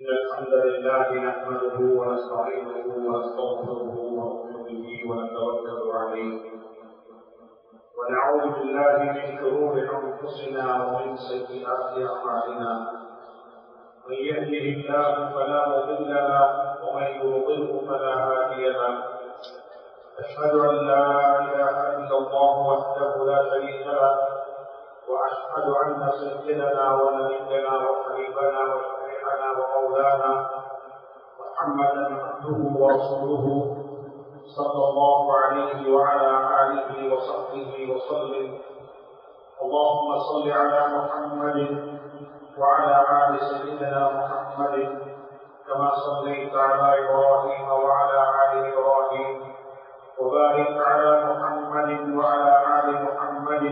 إن الحمد لله نحمده ونستعينه ونستغفره ونؤمن به ونتوكل عليه ونعوذ بالله من شرور أنفسنا ومن سيئات أعمالنا من يهده الله فلا مضل له ومن يضلل فلا هادي له أشهد أن لا إله إلا الله وحده لا شريك له وأشهد أن سيدنا ونبينا وحبيبنا وشفيعنا ومولانا محمدا عبده ورسوله صلى الله عليه وعلى آله وصحبه وسلم. اللهم صل على محمد وعلى آل سيدنا محمد كما صليت على إبراهيم وعلى آل إبراهيم وبارك على محمد وعلى آل محمد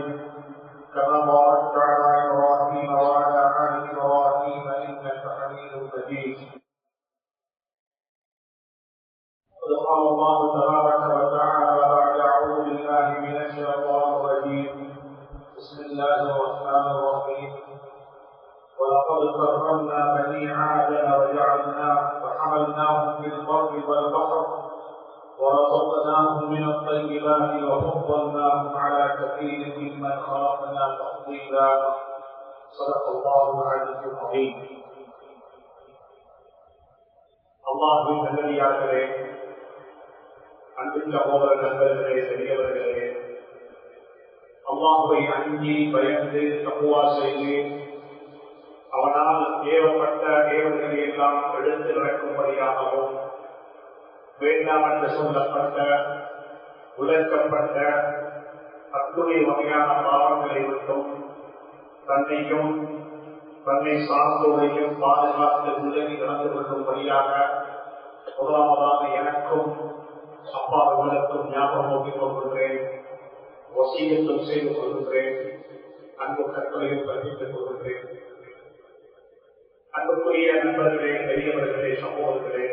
كما باركت على إبراهيم وعلى آل إبراهيم إنك حميد مجيد. قال الله تبارك وتعالى بعد أعوذ بالله من الشيطان الرجيم بسم الله الرحمن الرحيم ولقد كرمنا بني آدم وحملناهم في البر والبحر ورزقناهم من الطيبات وفضلناهم على كثير ممن خلقنا تفضيلا. صدق الله العلي العظيم. அல்லாஹ்வின் நல்லடியார்களே, அன்பின் சகோதர நண்பர்களே, பெரியவர்களே, அல்லாஹ்வை அஞ்சி பயந்து தக்வா செய்து அவனால் ஏவப்பட்ட ஏவல்களை எல்லாம் எடுத்து நடக்கும்படியாகவும் வேண்டாம் என்று சொல்லப்பட்ட விளக்கப்பட்ட அத்துணை வகையான பாவங்களை விட்டும் தன்னையும் தன்னை சார்ந்தோரையும் பாதுகாத்து விலகி நடந்து கொள்ளும்படியாக முதலாவதாக எனக்கும் அப்பாவுகளுக்கும் ஞாபகம் ஊட்டிக் கொள்கின்றேன், வசீகத்தும் செய்து கொள்கின்றேன், அன்பு கற்களையும் கற்பித்துக் கொள்கின்றேன். அன்புக்குரிய நண்பர்களே, பெரியவர்களே, சகோதரர்களே,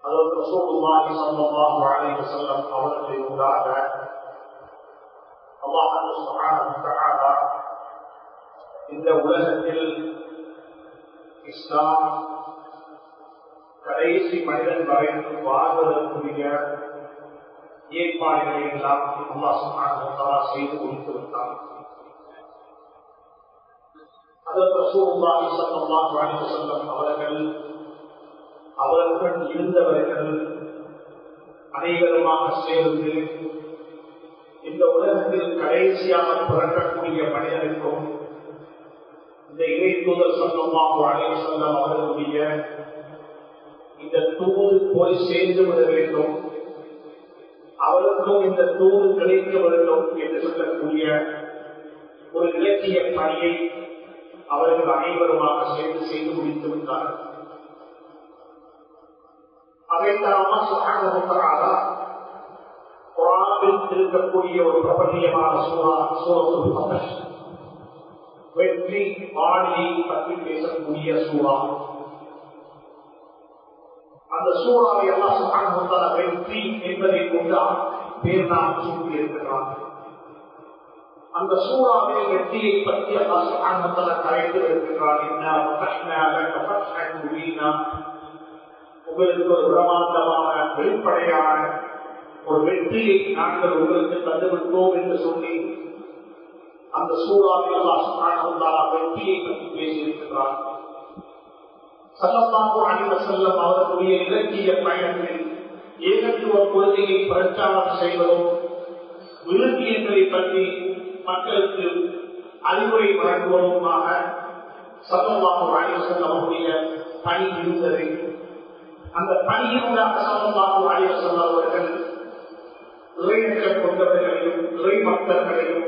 அதற்கு ரசூலுல்லாஹி ஸல்லல்லாஹு அலைஹி வஸல்லம் அவர்களின் ஊடாக அல்லாஹ் சுப்ஹானஹு வ தஆலா இந்த உலகத்தில் இஸ்லாம் கடைசி மனிதன் வரைக்கும் வாழ்வதற்குரிய ஏற்பாடுகளை எல்லாம் அல்லாஹ் சுப்ஹானஹு வ தஆலா செய்து முடித்து விட்டார். அதற்கு ரசூலுல்லாஹி ஸல்லல்லாஹு அலைஹி வஸல்லம் அவர்கள் இருந்தவர்கள் அனைவருமாக சேர்ந்து இந்த உலகத்தில் கடைசியாக பிறக்கக்கூடிய மனிதனுக்கும் இந்த இறை தூதர் ஸல்லல்லாஹு அலைஹி வஸல்லம் அவர்களுடைய இந்த தூது போய் சேர்ந்து விட வேண்டும், அவருக்கும் இந்த தூது கிடைக்க வேண்டும் என்று சொல்லக்கூடிய ஒரு இலக்கிய பணியை அவர்கள் அனைவருமாக சேர்ந்து செய்து முடித்து விட்டார்கள். அதைத்தான் அல்லாஹ் சுப்ஹானஹு வ தஆலா குர்ஆனில் இருக்கக்கூடிய ஒரு பிரபல்யமான சூரத்துல் ஃபத்ஹ், வெற்றி வாணியை பற்றி பேசக்கூடிய சூரா. அந்த சூறாவை அல்லாஹ் சுப்ஹானஹு வ தஆலா வெற்றி என்பதை கொண்டு பேர் நாம் சூட்டியிருக்கிறார். அந்த சூறாவில் வெற்றியை பற்றி அல்லாஹ் சுப்ஹானஹு வ தஆலா கரைத்து இருக்கிறார். இன்னா ஃபத்ஹ்னா லக ஃபத்ஹன் முபீனா, உங்களுக்கு ஒரு பிரமாண்டமான வெளிப்படையான ஒரு வெற்றியை நாங்கள் உங்களுக்கு தந்துவிட்டோம் என்று சொல்லி அந்த சூறாவில் அல்லாஹ் சுப்ஹானஹு வ தஆலா வெற்றியை பற்றி பேசியிருக்கிறார். ஸல்லல்லாஹு அலைஹி வஸல்லம் அவர்களுடைய இலக்கிய பயணத்தில் ஏகத்துவ கொள்கையை பிரச்சாரம் செய்வதும் விழுமியங்களை பற்றி மக்களுக்கு அறிவுரை வழங்குவதுமாக ஸல்லல்லாஹு அலைஹி வஸல்லம் அவருடைய பணி இருந்தது. அந்த பணியினூடாக ஸல்லல்லாஹு அலைஹி வஸல்லம் அவர்கள் இறையச்சம் கொண்டவர்களையும் இறை பக்தர்களையும்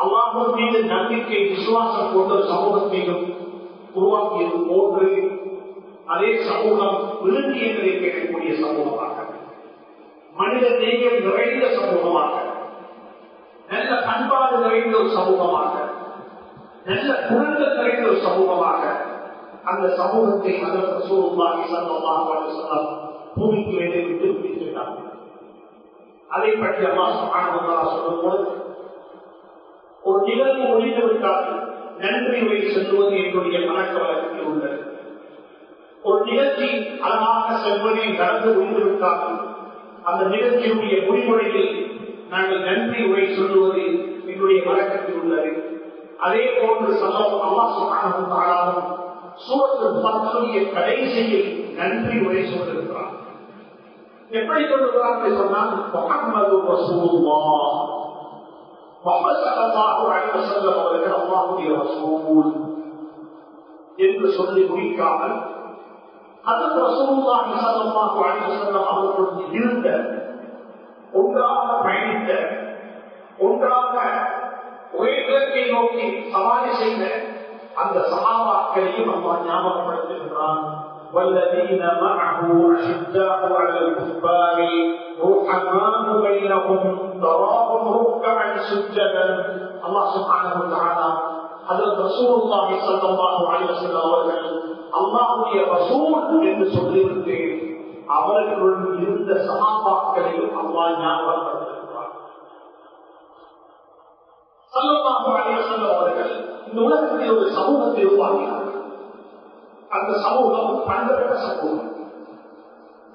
அல்லாஹ்வின் மீது நம்பிக்கை விசுவாசம் கொண்ட சமூகத்தையும் உருவாக்கியது போன்று அதே சமூகம் விழுமியங்களை கேட்கக்கூடிய சமூகமாக, மனித நேயம் நிறைந்த சமூகமாக, நல்ல பண்பாடு நிறைந்த ஒரு சமூகமாக, நல்ல குணங்கள் நிறைந்த ஒரு சமூகமாக அந்த சமூகத்தை ஹஜ்ரத் ரசூலுல்லாஹி ஸல்லல்லாஹு அலைஹி வஸல்லம் பூமிக்கு மேலே விட்டு விட்டார். அதை பற்றி அல்லாஹ் சுப்ஹானஹு வ தஆலா சொல்லும்போது ஒரு நிகழ்வு முடிந்துவிட்டால் நன்றி உரை செல்வது என்னுடைய பழக்க வழக்கு. நிகழ்ச்சி அழகாக செல்வனே நடந்து முடிந்துவிட்டார்கள். அந்த நிகழ்ச்சியுடைய முடிவுரையில் நாங்கள் நன்றி உரை சொல்லுவது என்னுடைய வழக்கத்தில் உள்ளது. அதே போன்று அல்லாஹ் சுப்ஹானஹு வ தஆலா சூரத்துல் ஃபத்ஹுடைய கடைசியில் நன்றி உரை சொல்லியிருக்கிறார். எப்படி சொல்லுகிறார்கள் சொன்னால், முஹம்மது ரசூலுல்லாஹ், முஹம்மது ஸல்லல்லாஹு அலைஹி வஸல்லம் அவர்கள் அல்லாஹ்வுடைய ரசூல் என்று சொல்லி முடிக்காமல் ஹஜ்ரத் ரசூலுல்லாஹி ஸல்லல்லாஹு அலைஹி வஸல்லம் அவர்களுடன் இருந்த, ஒன்றாக பயணித்த, ஒன்றாக ஒரே இலக்கை நோக்கி சவாரி செய்த அந்த சஹாபாக்களையும் அல்லாஹ் ஞாபகப்படுத்துகிறான். والذين معه أشداء على الكفار رحماء بينهم تراهم ركعا سجدا. الله سبحانه وتعالى ஹஜ்ரத் ரசூலுல்லாஹி ஸல்லல்லாஹு அலைஹி வஸல்லம் அவர்கள் அல்லாஹ்வுடைய ரசூல் என்று சொல்லிவிட்டு அவர்களுடன் இருந்த சஹாபாக்களையும் அல்லாஹ் ஞாபகப்படுத்துகிறார். ஸல்லல்லாஹு அலைஹி வஸல்லம் அவர்கள் இந்த உலகத்தில் ஒரு சமூகத்தை உருவாக்கினார்கள். அந்த சமூகம் பண்பட்ட சமூகம்.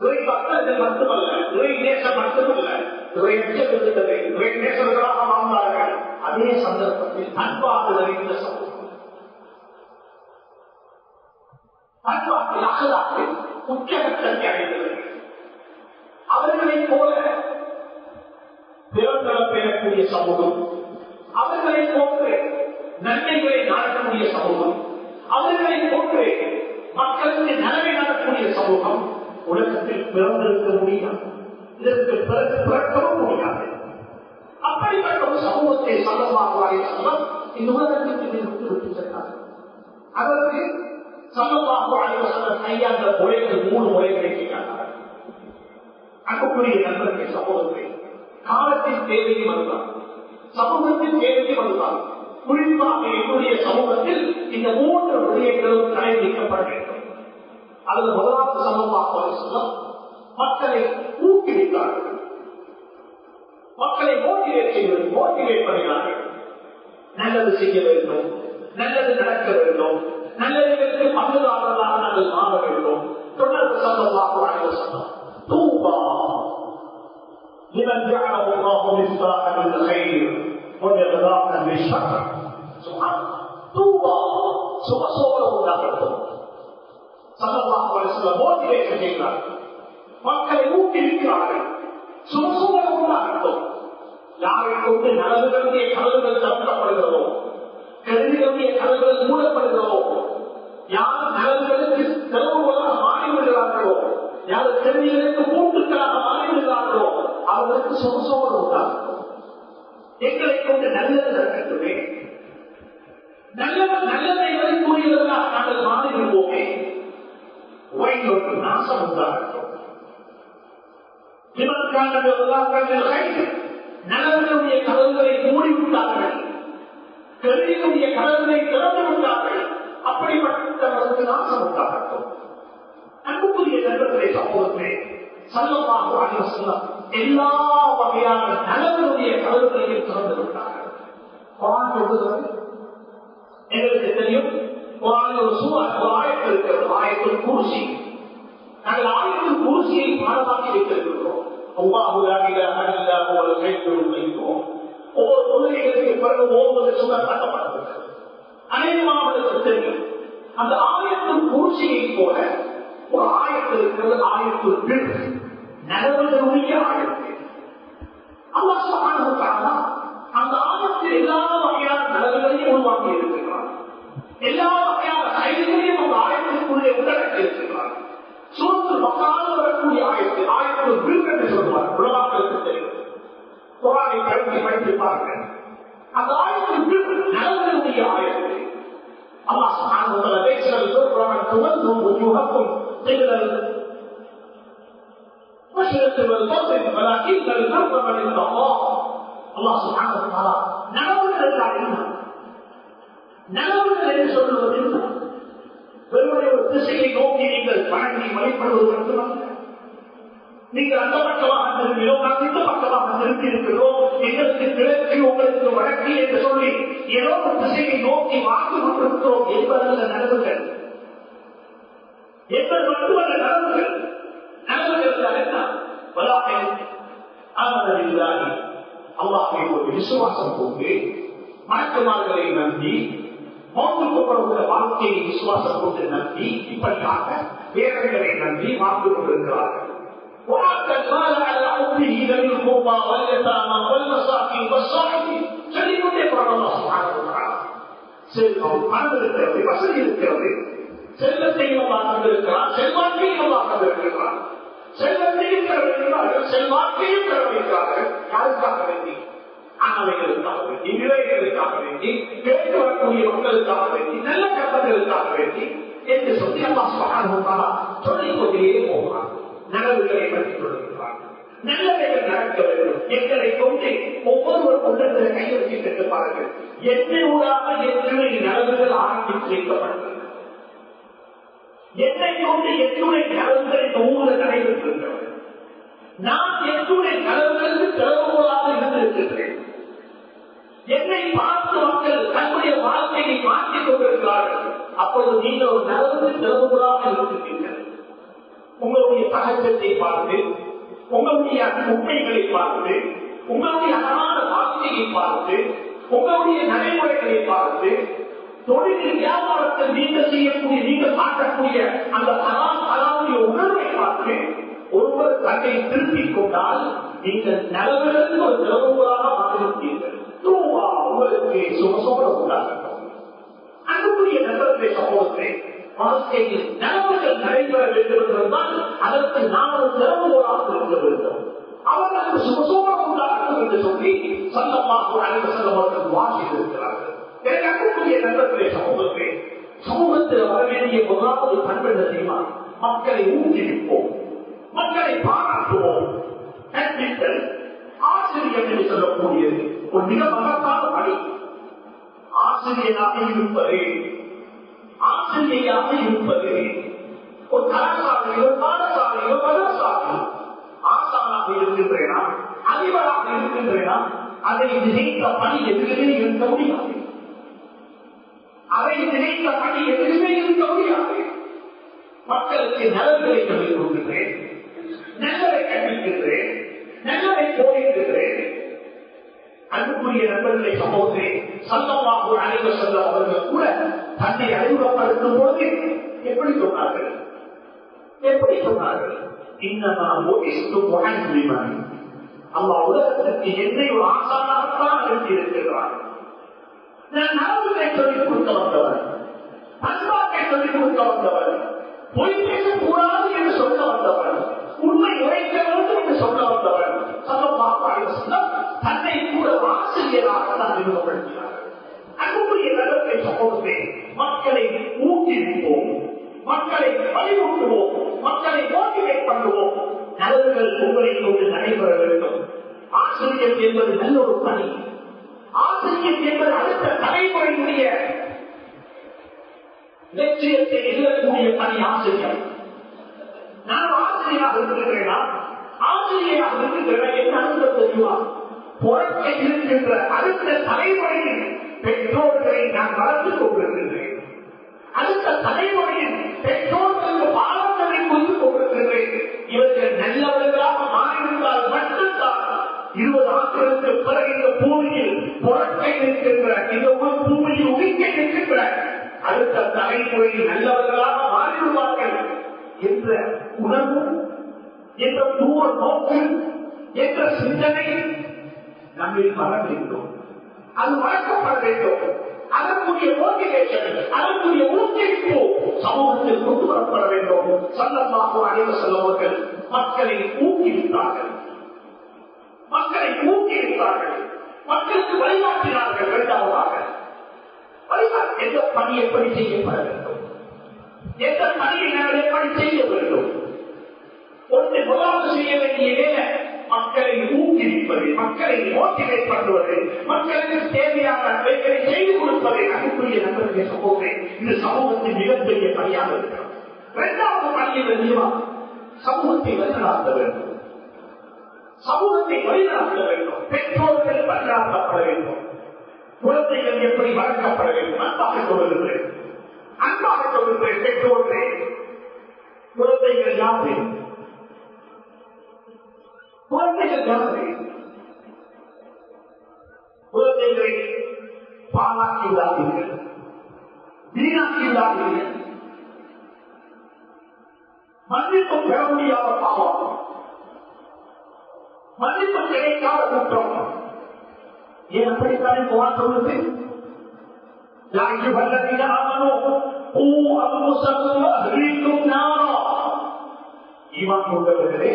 இறை பக்தர்கள் மட்டுமல்ல, இறை நேசம் மட்டுமல்ல, இறை அச்சம் இருந்தது, இறை நேசர்களாக வாழ்ந்தார்கள். அதே சந்தர்ப்பத்தில் பண்பாடு நிறைந்த சமூகம், பண்பாட்டில் அகலாற்றில் உச்சகட்டத்தை அடைந்தவர்கள். அவர்களைப் போல பிறந்தளம் பெறக்கூடிய சமூகம், அவர்களைப் போன்று நன்மைகளை நாடக்கூடிய சமூகம், அவர்களைப் போன்று மக்களுக்கு நன்மை நடக்கூடிய சமூகம் உலகத்தில் பிறந்திருக்க முடியாது. இதற்கு பிறகு பிறக்கவும் முடியாது. அப்படிப்பட்ட ஒரு சமூகத்தை ஸல்லல்லாஹு அலைஹி வஸல்லம் இந்த உலகத்திற்கு விட்டு சென்றார்கள். அதற்கு ஸல்லல்லாஹு அலைஹி வஸல்லம் கையாண்ட முறைகள் 3 முறைகளை கையாண்டார்கள். அன்புக்குரிய நண்பர்களே, சமூகத்தை காலத்தின் தேவைக்கு வந்தார், சமூகத்தின் தேவைக்கு வந்தார். குறிப்பாக என்னுடைய சமூகத்தில் இந்த 3 விடயங்களும் கடைபிடிக்கப்பட வேண்டும். அதில் முதலாவது ஸல்லல்லாஹு அலைஹி வஸல்லம் மக்களை ஊக்குவித்தார்கள், மக்களை மோட்டிவேட் பண்ணினார்கள். நல்லது செய்ய வேண்டும், நல்லது நடக்க வேண்டும், நல்லதுகளுக்கு பங்குதாரர்களாக நாங்கள் மாற வேண்டும். தொடர்ந்து ஸல்லல்லாஹு அலைஹி வஸல்லம் தூபா லிமன் ஜஅலஹு அல்லாஹு மிஃப்தாஹன் லில்-கைர் வ மிஃதாஹன் லிஷர். சுப்ஹானல்லாஹ், தூபா சுபசோபம் உண்டாகட்டும். ஸல்லல்லாஹு அலைஹி வஸல்லம் மோட்டிவேட் செய்கிறார்கள், மக்களை ஊக்குவிக்கிறார்கள். சுபசோபம் உண்டாகட்டும். யாரை கொண்டு நலவுகளுடைய கதவுகள் தடுக்கப்படுகிறதோ, கருவிகளுடைய கதவுகள் மூடப்படுகிறதோ, யார் நலவுகளுக்கு செலவுகளாக மாறிவிடுகிறார்களோ, யார் கருவிகளுக்கு மூட்டுக்களாக மாறிவிடுகிறார்களோ அவர்களுக்கு சுபசோபம் உண்டாகட்டும். எங்களை கொண்டு நல்லது நடக்கட்டுமே, நல்லதை கூறியவர்களாக நாங்கள் மாறிவிடுவோமே, வைகொண்டு நாசம் உண்டாகட்டும். நலவுகளுடைய கதவுகளை மூடிவிட்டார்கள், கருவிகளுடைய கதவுகளை திறந்து விட்டார்கள். அப்படிப்பட்டவர்களுக்கு நாசம் உண்டாகட்டும். அன்புக்குரிய நண்பர்களே, சமூகத்தை ஸல்லல்லாஹு அலைஹி வஸல்லம் எல்லா வகையான நலவுகளுடைய கதவுகளையும் திறந்து விட்டார்கள். குர்ஆன் சொல்லுகிறது, எங்களுக்கு தெரியும், குர்ஆனில் ஒரு ஆயத்து இருக்கிறது, ஆயத்துல் குர்சி. நாங்கள் ஆயத்துல் குர்சியை பாடமாக்கி வைத்திருக்கிறோம். அல்லாஹு லா இலாஹ இல்லா ஹுவல் ஹய்யுல் கய்யூம். ஒவ்வொரு தொழுகைகளுக்கு பிறகு ஓதுவது சுண்ணத்தாக்கப்பட்டிருக்கிறது. அநேகமானவர்களுக்கு தெரியும், அந்த ஆயத்துல் குர்சியை போல ஒரு ஆயத்து இருக்கிறது, ஆயத்துல் பிர், நலவுகளுடைய ஆயத்து. அல்லாஹ் சுப்ஹானஹு வ தஆலா அந்த ஆயத்தில் எல்லா வகையான நலவுகளையும் உருவாக்கி இருக்கிறார். எல்லா வகையான கைதுகளையும் அந்த ஆயத்திற்குள்ளே உள்ளடக்கி இருக்கிறார். சூரத்துல் பக்ராவில் வரக்கூடிய ஆயத்து, ஆயத்துல் பிர் என்று சொல்வார். உலமாக்களுக்கு தெரியும், குர்ஆனை படித்து பாருங்கள். அந்த ஆயத்துல் பிர் நலவுகளுடைய ஆயத்து. அல்லாஹ் சுப்ஹானஹு வ தஆலா பேசுகிறது, குர்ஆன் துவல்லு wujuhakum qibla المشرق والمغرب ولكن البر من اتقى. அல்லாஹ் சுப்ஹானஹு வ தஆலா நலவுகள் என்றால் என்ன? நலவுகள் என்று சொல்வது என்ன? வெறுமனே ஒரு திசையை நோக்கி நீங்கள் வணங்கி வழிபடுவது மட்டுமல்ல. நீங்கள் அந்த பக்கமாக திரும்பினோம், நாங்கள் இந்த பக்கமாக திரும்பி இருக்கிறோம், எங்களுக்கு கிழக்கு உங்களுக்கு வடக்கு என்று சொல்லி ஏதோ ஒரு திசையை நோக்கி வாழ்ந்து கொண்டிருக்கிறோம் என்பதல்ல நலவுகள். என்பது விசுவாசம் கொண்டு மலக்குமார்களை நம்பி மௌத்துக்கு வாழ்க்கையை விசுவாசம் கொண்டு நம்பி இப்படியாக வேதங்களை நம்பி வாழ்ந்து கொண்டிருக்கிறார்கள். சொல்லிக்கொண்டே செல்வம் பணம் இருக்கிறது, வசதி இருக்கிறது, செல்வத்தையும் வாழ்ந்திருக்கிறார், செல்வாக்கையும் வாழ்ந்திருக்கிறார், செல்வத்தையும் பெற வைக்கிறார்கள், செல்வாக்கையும் பெற வைக்கிறார்கள். யாருக்காக வேண்டி? அண்ணவைகளுக்காக வேண்டி, விவேகளுக்காக வேண்டி, கேட்டு வரக்கூடிய மக்களுக்காக வேண்டி, நல்ல கற்பர்களுக்காக வேண்டி என்று சொல்லி அல்லாஹ் சுப்ஹானஹு வ தஆலா சொல்லிக் கொண்டே போகிறார். நலவுகளை பற்றி சொல்லுகிறார். நல்லவைகள் நடக்க வேண்டும். எங்களை கொண்டு ஒவ்வொருவர் கொண்டு கையெழுத்தி பெற்று பாருங்கள். என்னூடாக எத்துணை நலவுகள் ஆரம்பித்து வைக்கப்பட்டது. என்னை கொண்டு எத்துணை நலவுகள் இந்த ஊரில் நடைபெற்றிருக்கிறது. நான் எத்துணை நலவுகளுக்கு திறவுகோலாக இருந்திருக்கிறேன். என்னை பார்த்து மக்கள் தன்னுடைய வாழ்க்கையை மாற்றிக் கொண்டிருக்கிறார்கள். அப்பொழுது நீங்கள் ஒரு நலவுக்கு திறவுகோலாக இருந்திருக்கிறீர்கள். உங்களுடைய சகஜத்தை பார்த்து, உங்களுடைய உண்மைகளை பார்த்து, உங்களுடைய அழகான வாழ்க்கையை பார்த்து, உங்களுடைய நடைமுறைகளை பார்த்து, தொழிலில் வியாபாரத்தில் நீங்கள் செய்யக்கூடிய, நீங்கள் காட்டக்கூடிய அந்த அலாவுடைய உணர்வை பார்த்து ஒருவர் தன்னை திருப்பிக் கொண்டால் நீங்கள் நலவுகளுக்கு ஒரு திறவுகோலாக மாற்றிருப்பீர்கள். உங்களுக்கு சுகசோட உண்டாகட்டும். அன்புக்குரிய நண்பர்களை சமூகத்தை வாழ்க்கையில் நலவுகள் நடைபெற வேண்டும் என்றால் அதற்கு நாம் ஒரு திறவுகோலாக இருக்க வேண்டும். அவர்களுக்கு சுகசோகம் உண்டாகட்டும் என்று சொல்லி ஸல்லல்லாஹு அலைஹி வஸல்லம் அவர்கள் வாசித்திருக்கிறார்கள். அன்புக்குரிய நண்பர்களை சமூகத்தை சமூகத்தில் வர வேண்டிய முதலாவது பண்பு என்ன தெரியுமா? மக்களை ஊக்குவிப்போம், மக்களை பாராட்டுவோம். ஆசிரியர் என்று சொல்லக்கூடியது ஒரு மிக மகத்தான பணி. ஆசிரியராக இருப்பது, ஆசிரியராக இருப்பது ஒரு கலாசாலையோ பாடசாலையோ மதரசாலையோ ஆசானாக இருக்கின்றேனா, அதிபராக இருக்கின்றேனா, அதை நினைத்த பணி எதுவுமே இருக்க முடியாது. அதை நினைத்த பணி எதுவுமே இருக்க முடியாது. மக்களுக்கு நலன்களை சொல்லிக் கொடுக்கின்றேன், நல்லதை கற்பிக்கின்றேன், நல்லதை போதிக்கின்றேன். அன்புக்குரிய நண்பர்களை சமூகத்தை ஸல்லல்லாஹு அலைஹி வஸல்லம் அவர்கள் கூட தன்னை அறிமுகப்படுத்தும் போது எப்படி சொன்னார்கள்? எப்படி சொன்னார்கள்? இன்னமா புஇஸ்து முஅல்லிமன். அல்லாஹ் உலகத்திற்கு என்னை ஒரு ஆசானாகத்தான் அனுப்பியிருக்கிறார். நான் நலவுகளை சொல்லிக் கொடுக்க வந்தவர், பண்பாட்டை சொல்லிக் கொடுக்க வந்தவர், பொய் பேசக்கூடாது என்று சொல்ல வந்தவர், உண்மை உரைக்க வேண்டும் என்று சொல்ல வந்தவர். ஸல்லல்லாஹு அலைஹி வஸல்லம் தன்னை கூட ஆசிரியராக தான் அறிமுகப்படுத்தினார். அன்புக்குரிய நலவுகளை சமூகத்தை மக்களை ஊக்குவிப்போம், மக்களை வலியுறுத்துவோம், மக்களை மோட்டிவேட் பண்ணுவோம். நலவுகள் உங்களை கொண்டு நடைபெற வேண்டும். ஆசிரியர் என்பது நல்ல ஒரு பணி. ஆசிரியர் என்பது அடுத்த தலைமுறையுடைய லட்சியத்தை எழுதக்கூடிய பணி ஆசிரியர். நான் ஆசிரியராக இருக்கிறேனா, ஆசிரியராக இருக்கிறேன் என்ன அனுபவம் தெரியுமா? புறக்க இருக்கின்ற அடுத்த தலைமுறையின் பெற்றோர்களை நான் வளர்த்துக் கொண்டிருக்கின்றேன். அடுத்த தலைமுறையின் பெற்றோர்களுக்கு பாடங்களை கொடுத்துக் கொண்டிருக்கின்றேன். இவர்கள் நல்லவர்களாக மாறிவிட்டால் மட்டும்தான் 20 ஆண்டுகளுக்கு பிறகு இந்த பூமியில் புறக்க இருக்கின்ற இந்த ஒரு பூமியில் உயிர்க்க இருக்கின்ற அடுத்த தலைமுறையில் நல்லவர்களாக மாறிவிடுவார்கள் என்ற உணர்வு, என்ற தூர நோக்கு, என்ற சிந்தனை நம்மில் வர வேண்டும். அது வளர்க்கப்பட வேண்டும். அதற்குரிய மோட்டிவேஷன், அதற்குரிய ஊக்குவிப்பு சமூகத்தில் கொண்டு வரப்பட வேண்டும். ஸல்லல்லாஹு அலைஹி வஸல்லம் அவர்கள் மக்களை ஊக்குவித்தார்கள், மக்களை ஊக்குவித்தார்கள், மக்களுக்கு வழிகாட்டினார்கள். இரண்டாவதாக வழிகாட்டு எந்த பணி எப்படி செய்யப்பட வேண்டும், எந்த பணியை நாங்கள் எப்படி செய்ய வேண்டும். ஒன்று முதலாவது செய்ய வேண்டிய வேலை மக்களை ஊக்குவிப்பது, மக்களை மோட்டிவேட் பண்ணுவது, மக்களுக்கு தேவையானவைகளை செய்து கொடுப்பதை. அன்புக்குரிய நண்பர்களை சமூகத்தை இது சமூகத்தின் மிகப்பெரிய பணியாக இருக்கிறது. இரண்டாவது பணியை தெரியுமா? சமூகத்தை வழிநடத்த வேண்டும், சமூகத்தை வழிநடத்த வேண்டும். பெற்றோர்கள் வழிநடத்தப்பட வேண்டும். குழந்தைகள் எப்படி வளர்க்கப்பட வேண்டும்? அன்பாக சொல்லுகிறேன், அன்பாக சொல்லுகிறேன். பெற்றோர்களே, குழந்தைகள் யாரு? குழந்தைகள் யாரு? குழந்தைகளை பாலாக்கி விடாதீர்கள், வீணாக்கி விடாதீர்கள். மன்னிப்பு பெற முடியாத பாவம், மன்னிப்பு கிடைக்காத குற்றம். ஏன் அப்படித்தானே குர்ஆன் சொல்லுது, யா அய்யுஹல்லதீன ஆமனூ கூ அன்ஃபுஸக்கும் வஅஹ்லீக்கும் நாரா. ஈமான் கொண்டவர்களே,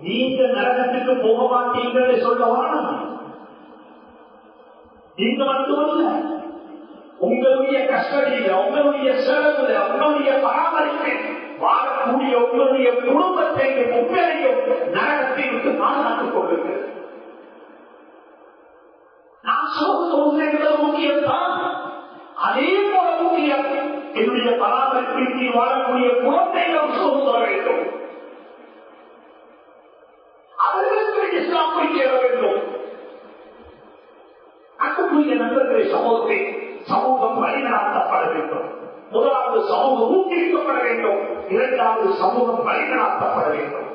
நீங்க நரகத்துக்கு போக மாட்டீங்கன்னு சொல்லவான, நீங்க மட்டுமல்ல, உங்களுடைய கஷ்டடியில, உங்களுடைய செலவுல, உங்களுடைய பராமரிப்பில் வாழக்கூடிய உங்களுடைய குடும்பத்தை உங்களையும் நரகத்தை விட்டு பாதுகாத்துக் கொள்ளுங்கள். நான் சொல்வது முக்கியம்தான், அதே போல முக்கியம் என்னுடைய பராமரிப்பில் வாழக்கூடிய குழந்தைகள் சோகம் தர வேண்டும். அவர்களுக்கு இஸ்லாம் போய் சேர வேண்டும். அன்புக்குரிய நண்பர்களை, சமூகத்தை சமூகம் வழிநடத்தப்பட வேண்டும். முதலாவது சமூகம் ஊக்குவிக்கப்பட வேண்டும், இரண்டாவது சமூகம் வழிநடத்தப்பட வேண்டும்.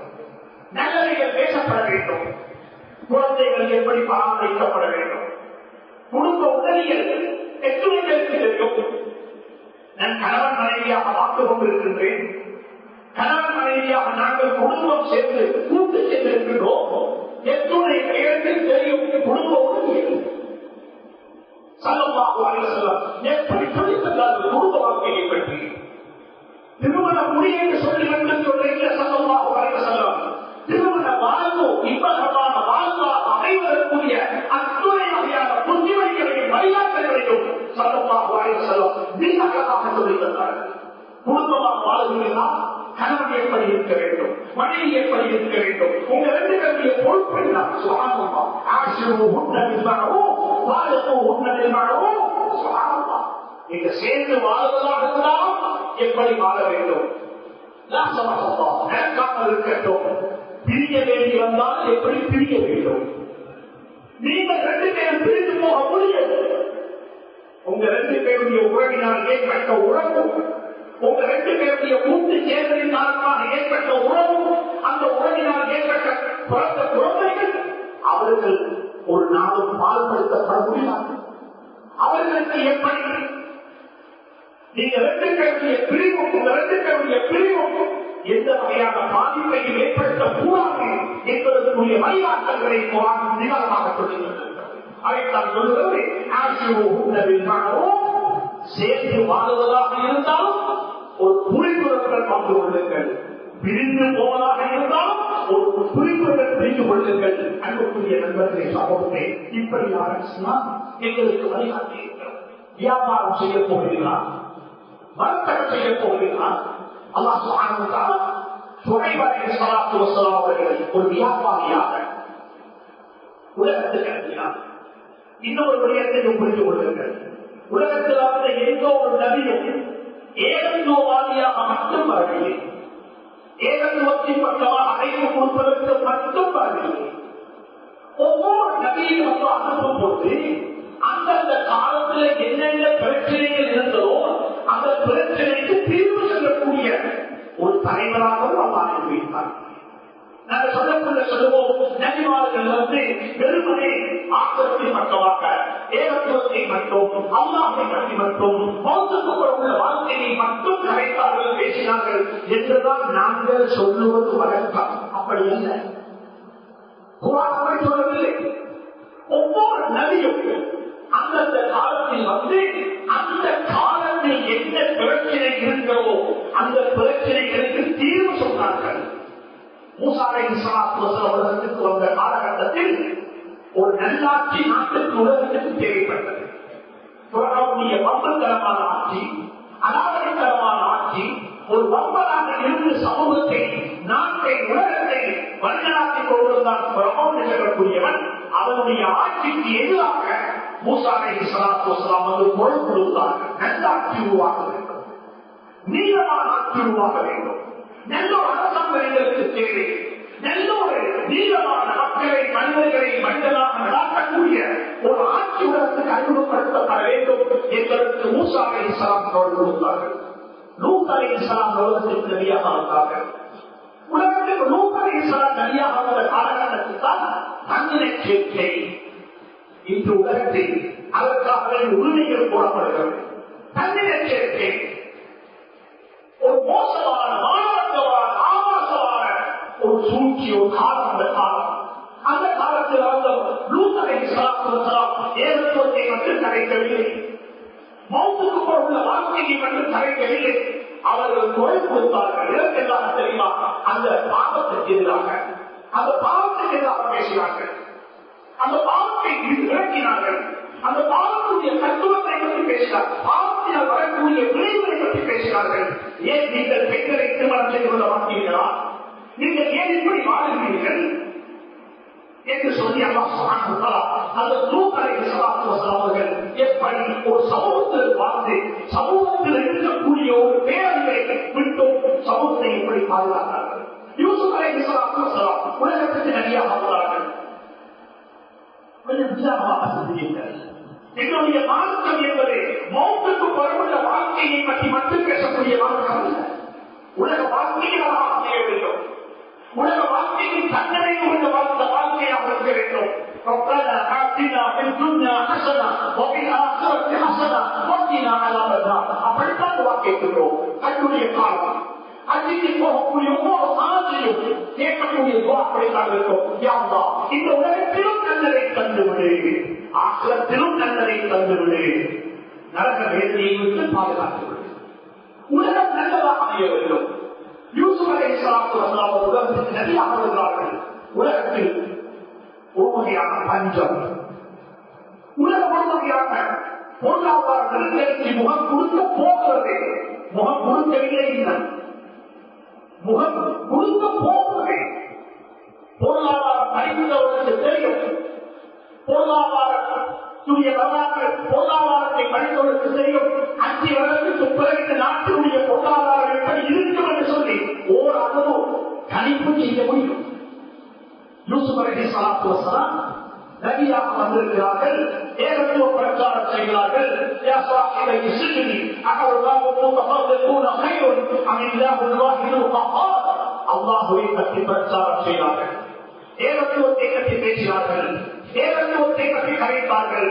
நல்லவைகள் பேசப்பட வேண்டும், குழந்தைகள் எப்படி பராமரிக்கப்பட வேண்டும், குடும்ப உதவிகள் எத்துணைகளுக்கு தெரியும். நான் கணவன் மனைவியாக பார்த்துக் கொண்டிருக்கின்றேன். கணவன் மனைவியாக நாங்கள் குடும்பம் சேர்ந்து கூட்டு சேர்ந்திருக்கின்றோம். எத்துணை பெயர்கள் தெரியும் குடும்ப உதவிகள். ஸல்லல்லாஹு அலைஹி வஸல்லம் எப்படி சொல்லித்தந்தார்கள் குடும்ப வாழ்க்கையை பற்றி. திருமண முறை என்று சொல்லிவிட்டு சொல்றீங்க ஸல்லல்லாஹு அலைஹி வஸல்லம். திருமண வாழ்வு இன்பகரமான வாழ்வாக அமைவதற்குரிய அத்துணை வகையான புத்திமதிகளையும் வழிகாட்டல்களையும் ஸல்லல்லாஹு அலைஹி வஸல்லம் மிகமாக சொல்லித்தந்தார்கள். குடும்பமாக வாழ்கிறீர்களா, கணவன் எப்படி இருக்க வேண்டும், மனைவி எப்படி இருக்க வேண்டும், உங்க ரெண்டு பேருடைய பொறுப்பு என்ன? சுப்ஹானல்லாஹ். ஆஷிருஹுன்ன பில்மஅரூஃப் வாலகுஹுன்ன பில்மஅரூஃப். சுப்ஹானல்லாஹ். நீங்க சேர்ந்து வாழ்வதாக இருந்தாலும் எப்படி வாழ வேண்டும்? லா ஸமஹல்லாஹ். நேர்காமல் இருக்கட்டும். பிரிய வேண்டி வந்தால் எப்படி பிரிய வேண்டும்? நீங்கள் ரெண்டு பேரும் பிரிந்து போக முடியாது. உங்க ரெண்டு பேருடைய உறவினால் ஏற்பட்ட உறவு, உங்க ரெண்டு பேருடைய கூட்டு சேர்ந்ததின் காரணமாக ஏற்பட்ட உறவு, அந்த உறவினால் ஏற்பட்ட பிறந்த குழந்தைகள், அவர்கள் ஒரு நாளும் பால்படுத்தப்பட முடியாது. அவர்களுக்கு எப்படி நீங்க ரெண்டு பேருடைய பிரிவும், உங்க ரெண்டு பேருடைய பிரிவும் எந்த வகையான பாதிப்பையும் ஏற்படுத்த கூடாது என்பதற்குரிய வழிகாட்டல்களை நிதானமாக சொல்லுகிறது. அதைத்தான் சொல்லுகிறது, சேர்ந்து வாழ்வதாக இருந்தாலும் ஒரு புரிந்துணர்வுடன் பங்கு கொள்ளுங்கள், பிரிந்து போவதாக இருந்தாலும் ஒரு புரிந்துணர்வுடன் பிரிந்து கொள்ளுங்கள். அன்புக்குரிய நண்பர்களை, சகோதரே, இப்படியாக எங்களுக்கு வழிகாட்டி இருக்கிறோம். வியாபாரம் செய்ய போகிறீர்களா, வர்த்தகம் செய்ய போகிறீர்களா? அல்லாஹ் சுப்ஹானஹு வ தஆலா ஷுஐப் அலைஹிஸ்ஸலாத்து வஸ்ஸலாம் அவர்களை ஒரு வியாபாரியாக உலகத்துக்கு அனுப்பினார். இன்னொரு விடயத்தையும் புரிந்து கொள்ளுங்கள். உலகத்தில் வந்த எந்த ஒரு நபியும் ஏகத்துவவாதியாக மட்டும் வரவில்லை, ஏகத்துவத்தின் பக்கமாக அழைப்பு கொடுப்பதற்கு மட்டும் வரவில்லை. ஒவ்வொரு நபியும் வந்து அனுப்பும் போது அந்தந்த காலத்தில் என்னென்ன பிரச்சனைகள் இருந்ததோ அந்த பிரச்சனைக்கு தீர்வு சொல்லக்கூடிய ஒரு தலைவராகவும் அல்லாஹ் அனுப்பியிருந்தார். நாங்கள் சொல்லக்கூடிய சொல்லுவோம், நபிமார்கள் வந்து வெறுமனே ஆக்கிரத்தின் மட்டுமாக ஏகத்துவத்தை மட்டும் அல்லாஹை பற்றி மட்டும் மௌத்துக்கு உள்ள வாழ்க்கையை மட்டும் கரைத்தார்கள், பேசினார்கள் என்றுதான் நாங்கள் சொல்லுவது வழக்கம். அப்படி இல்லை, குர்ஆன் அப்படி சொல்லவில்லை. ஒவ்வொரு நபியும் அந்தந்த காலத்தில் வந்து அந்த காலத்தில் என்ன பிரச்சனை இருக்கிறதோ அந்த பிரச்சனைகளுக்கு தீர்வு சொன்னார்கள். மூசா அலைஹிஸ்ஸலாத்து வஸலாம் உலகத்துக்கு வந்த காலகட்டத்தில் ஒரு நல்லாட்சி நாட்டுக்கு உலகத்துக்கு தேவைப்பட்டது. புறநாவுடைய வம்பத்தனமான ஆட்சி, அனாவரித்தனமான ஆட்சி, ஒரு வம்பலாக இருந்து சமூகத்தை, நாட்டை, உலகத்தை வழிநடாத்திக் கொண்டிருந்தான் பிரபோன்னு சொல்லக்கூடியவன். அவனுடைய ஆட்சிக்கு எதிராக மூசா அலைஹிஸ்ஸலாத்து வஸலாம் வந்து பொருள் கொடுத்தார்கள். நல்லாட்சி உருவாக்க வேண்டும், நீளமான ஆட்சி உருவாக்க வேண்டும், நல்ல ஒரு அரசாங்கம் எங்களுக்கு தேவை, நல்ல ஒரு நீளமான மக்களை, மனிதர்களை மனிதனாக நடாக்கக்கூடிய ஒரு ஆட்சி உலகத்துக்கு அறிமுகப்படுத்தப்பட வேண்டும் என்பதற்கு மூசா அலைஹிஸ்ஸலாம் பொருள் கொடுத்தார்கள். லூத் அலைஹிஸ்ஸலாம் உலகத்திற்கு நபியாக வந்தார்கள். உலகத்திற்கு லூத் அலைஹிஸ்ஸலாம் நபியாக வந்த காலகட்டத்தில் தான் தண்ணீரை சேர்க்கை, இன்று உலகத்தில் அதற்காக உரிமைகள் போடப்படுகிறது. தண்ணீர் சேர்க்கை ஒரு மோசமான மாணவர்களான ஆபாசமான ஒரு சூழ்ச்சி ஒரு காலம். அந்த காலத்தில் ஏகத்துவத்தை மட்டும் கரைக்கவில்லை, மௌத்துக்கு போன்ற வாழ்க்கையை மட்டும் கரைக்கவில்லை. அவர்கள் குரல் கொடுத்தார்கள். இதற்கெல்லாம் தெரியுமா? அந்த பாவத்துக்கு எதிராக, அந்த பாவத்துக்கு எதிராக பேசினார்கள், அந்த பாவத்தை விளக்கினார்கள், அந்த பாவத்துடைய தத்துவத்தை பற்றி பேசினார், பாவத்தினால் வரக்கூடிய விளைவுகளை பற்றி பேசினார்கள். ஏன் நீங்கள் பெண்களை திருமணம் செய்து கொள்ள மாட்டீர்களா? நீங்கள் ஏன் இப்படி வாழுகிறீர்கள் என்று சொல்லி அல்லாஹ் சுப்ஹானஹு வ தஆலா அந்த லூத் அலைஹிஸ்ஸலாத்து வஸலாம் எப்படி ஒரு சமூகத்தில் வாழ்ந்து சமூகத்தில் இருக்கக்கூடிய ஒரு பேரழிவை விட்டு சமூகத்தை எப்படி பாதுகாத்தார்கள். யூசுப் அலைஹிஸ்ஸலாத்து வஸலாம் உலகத்துக்கு நபியாக வந்தார்கள். கொஞ்சம் விசாரமாக சிந்தியுங்கள். என்னுடைய மார்க்கம் என்பது மௌத்துக்கு பிறகுள்ள வாழ்க்கையை பற்றி மட்டும் பேசக்கூடிய மார்க்கம் அல்ல. உலக வாழ்க்கையாக அமைய வேண்டும், உலக வாழ்க்கையின் தண்டனை உள்ள வாழ்க்கையாக இருக்க வேண்டும். ربنا آتنا في الدنيا حسنة وفي الآخرة حسنة وقنا عذاب النار. அப்படித்தான் வாக்கிட்டுள்ளோம். தன்னுடைய காலம் அன்றைக்கு போகக்கூடிய ஒவ்வொரு சாதனையும் கேட்கக்கூடிய துவா அப்படித்தான் இருக்கும். யா அல்லாஹ், இந்த உலகத்திலும் நல்லதை தந்துவிடு, ஆகிரத்திலும் நல்லதை தந்துவிடு, நரக வேதனையை விட்டு பாதுகாத்துவிடு. உலகம் நல்லதாக அமைய வேண்டும். யூசுப் அலைஹிஸ்ஸலாத்து வஸலாம் உலகத்துக்கு நபியாக வருகிறார்கள். உலகத்தில் ஒரு வகையான பஞ்சம், உலகம் ஒரு வகையான பொருளாதார நெருக்கடிக்கு முகம் கொடுக்க போகிறது. முகம் கொடுக்கவில்லை, முகம் கொடுக்க போகிறது. பொருளாதாரம் அறிந்தவர்களுக்கு தெரியும், பொருளாதாரத்துடைய வரலாறு, பொருளாதாரத்தை படித்தவர்களுக்கு தெரியும். 5 வருடத்துக்கு பிறகு இந்த நாட்டினுடைய பொருளாதாரம் எப்படி இருக்கும் என்று சொல்லி ஓரளவு கணிப்பு செய்ய முடியும். யூசுப் அலைஹிஸ்ஸலாத்து வஸலாம் நபியாக வந்திருக்கிறார்கள். ஏகத்துவ பிரச்சாரம் செய்கிறார்கள். யா ஸாஹிபை ஸிஜ்னி அஅல்லாஹு முத்தஃபர்ரிகூன கைருன் அமில்லாஹுல் வாஹிதுல் கஹ்ஹார். அல்லாஹ்வை பற்றி பிரச்சாரம் செய்கிறார்கள், ஏகத்துவத்தை பற்றி பேசினார்கள், ஏகத்துவத்தை பற்றி கரைத்தார்கள்.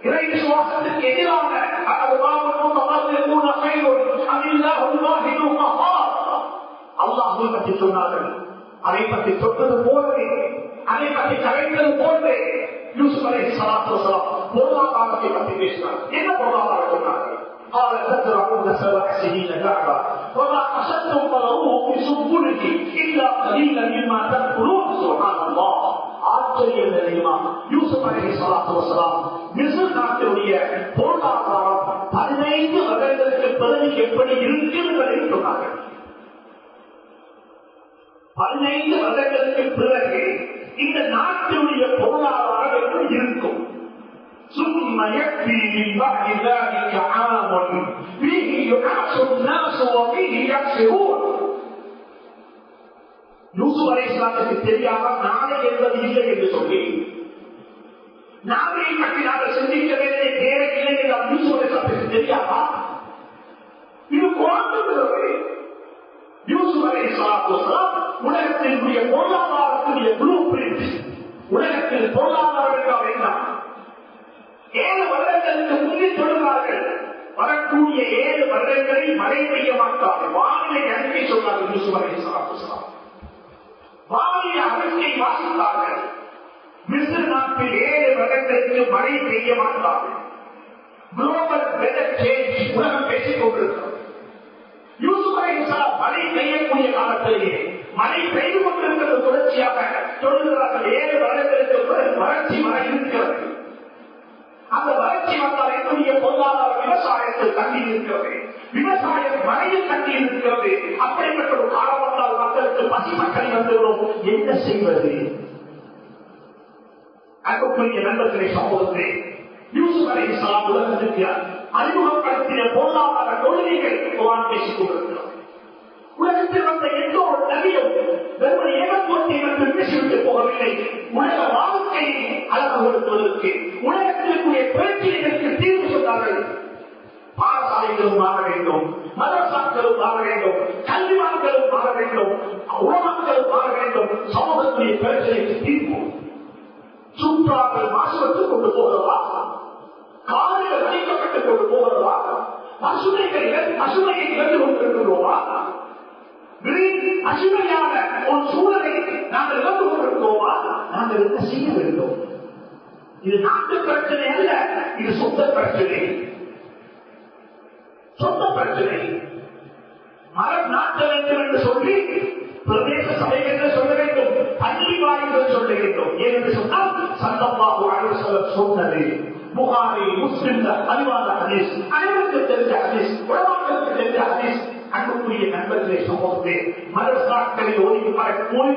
இறை விசுவாசத்துக்கு எதிரான அஅல்லாஹு முத்தஃபர்ரிகூன கைருன் அமில்லாஹுல் வாஹிதுல் கஹ்ஹார் அல்லாஹ்வை பற்றி சொன்னார்கள். அதை பற்றி சொன்னது போலவே, அதை பற்றி கரைத்தது போன்றே யூசுப் அலைஹிஸ்ஸலாத்து வஸலாம் பொருளாதாரத்தை பற்றி பேசினார். என்ன பொருளாதாரம் சொன்னார்கள்? قال تزرعون 7 سنين دعبا وما حصدتم فذروه في سنبله إلا قليلا مما تأكلون. سبحان الله. ஆச்சரியம் தெரியுமா? யூசுப் அலைஹிஸ்ஸலாத்து வஸலாம் மிஸ்ர் நாட்டுடைய பொருளாதாரம் 15 வருடங்களுக்கு பிறகு எப்படி இருக்கிறது சொன்னார்கள். 15 வருடங்களுக்கு பிறகு இந்த நாட்டினுடைய பொருளாதாரம் எப்படி இருக்கும்? ثم يكفي من بعد ذلك عام فيه يعاش الناس وفيه يخسرون. யூசுப் அலைஹிஸ்ஸலாத்துக்கு தெரியாத நாளை என்பது இல்லை என்று சொல்லி, நாளை பற்றி நாங்கள் சிந்திக்க வேண்டிய தேவையில்லை என்று யூசுப் அலைஹிஸ்ஸலாத்துக்கு தெரியாதா? இது குர்ஆனில் யூசுப் அலைஹிஸ்ஸலாத்து வஸலாம் உலகத்தினுடைய பொருளாதாரத்துடைய ப்ளூ பிரிண்ட், உலகத்தில் பொருளாதாரம் என்றால் என்ன? 7 வருடங்களுக்கு முன்னே சொல்கிறார்கள், வரக்கூடிய 7 வருடங்களில் மழை பெய்ய மாட்டார்கள். வானிலை அறிக்கை சொன்னார்கள் யூசுப் அலைஹிஸ்ஸலாத்து வஸலாம். வானிலை அறிக்கை வாசித்தார்கள். மிஸ்ர் நாட்டில் 7 வருடங்களுக்கு மழை பெய்ய மாட்டார்கள். குளோபல் வெதர் சேஞ்ச் உலகம் பேசிக் கொண்டிருக்கிறது. யூசுப் அலைஹிஸ்ஸலாம் மழை பெய்யக்கூடிய காலத்திலேயே மழை பெய்து கொண்டிருக்கிறது. தொடர்ச்சியாக சொல்லுகிறார்கள் 7 வருடங்களுக்கு பிறகு வறட்சி மழை இருக்கிறது. அந்த வறட்சி வந்தால் என்னுடைய பொருளாதார விவசாயத்தில் தண்ணி இருக்கிறது, விவசாயம் மழையில் தண்ணி இருக்கிறது. அப்படிப்பட்ட ஒரு காலம் வந்தால் மக்களுக்கு பசி மக்கள் வந்துவிடும். என்ன செய்வது? அன்புக்குரிய நண்பர்களே, சகோதரர்களே, யூசுப் அலைஹிஸ்ஸலாம் உலகத்திற்கு அறிமுகப்படுத்திய பொருளாதார கொள்கைகள் குர்ஆன் பேசிக் கொண்டிருக்கிறது. உலகத்தில் வந்த எந்த ஒரு நபியும் வெறும் ஏகத்துவத்தை மட்டும் பேசிவிட்டு போகவில்லை. உலக வாழ்க்கையை அழகுபடுத்துவதற்கு, உலகத்திற்குரிய பிரச்சனைகளுக்கு தீர்வு சொன்னார்கள். பாடசாலைகளும் மாற வேண்டும், மதரசாக்களும் மாற வேண்டும், கல்விமான்களும் மாற வேண்டும், உலகங்களும் மாற வேண்டும். சமூகத்துடைய பிரச்சனைக்கு தீர்வு சுற்றாக்கள் மாசுபட்டுக் கொண்டு போகிறதா, காடுகள் அழிக்கப்பட்டுக் கொண்டு போகிறதா, பசுமையை இழந்து கொண்டிருக்கிறோமா, அசுமையான ஒரு சூழலை நாங்கள் இழந்து கொண்டிருக்கிறோமா? நாங்கள் என்ன செய்ய வேண்டும்? இது நாட்டு பிரச்சனை அல்ல, இது சொந்த பிரச்சனை. சொந்த பிரச்சனை. மரம் நாட்ட வேண்டும் என்று சொல்லி பிரதேச சபைகள் சொல்ல வேண்டும், பள்ளி வாயில்கள் சொல்ல வேண்டும். ஏனென்று சொன்னால் ஸல்லல்லாஹு அலைஹி வஸல்லம் சொன்னது புகாரி, முஸ்லிம் அறிவான ஹதீஸ், அனைவருக்கு தெரிஞ்ச ஹதீஸ், உலமாக்களுக்கு தெரிஞ்ச ஹதீஸ். அன்புக்குரிய நண்பர்களே, சமூகத்தை மதரசாக்களில் ஓதி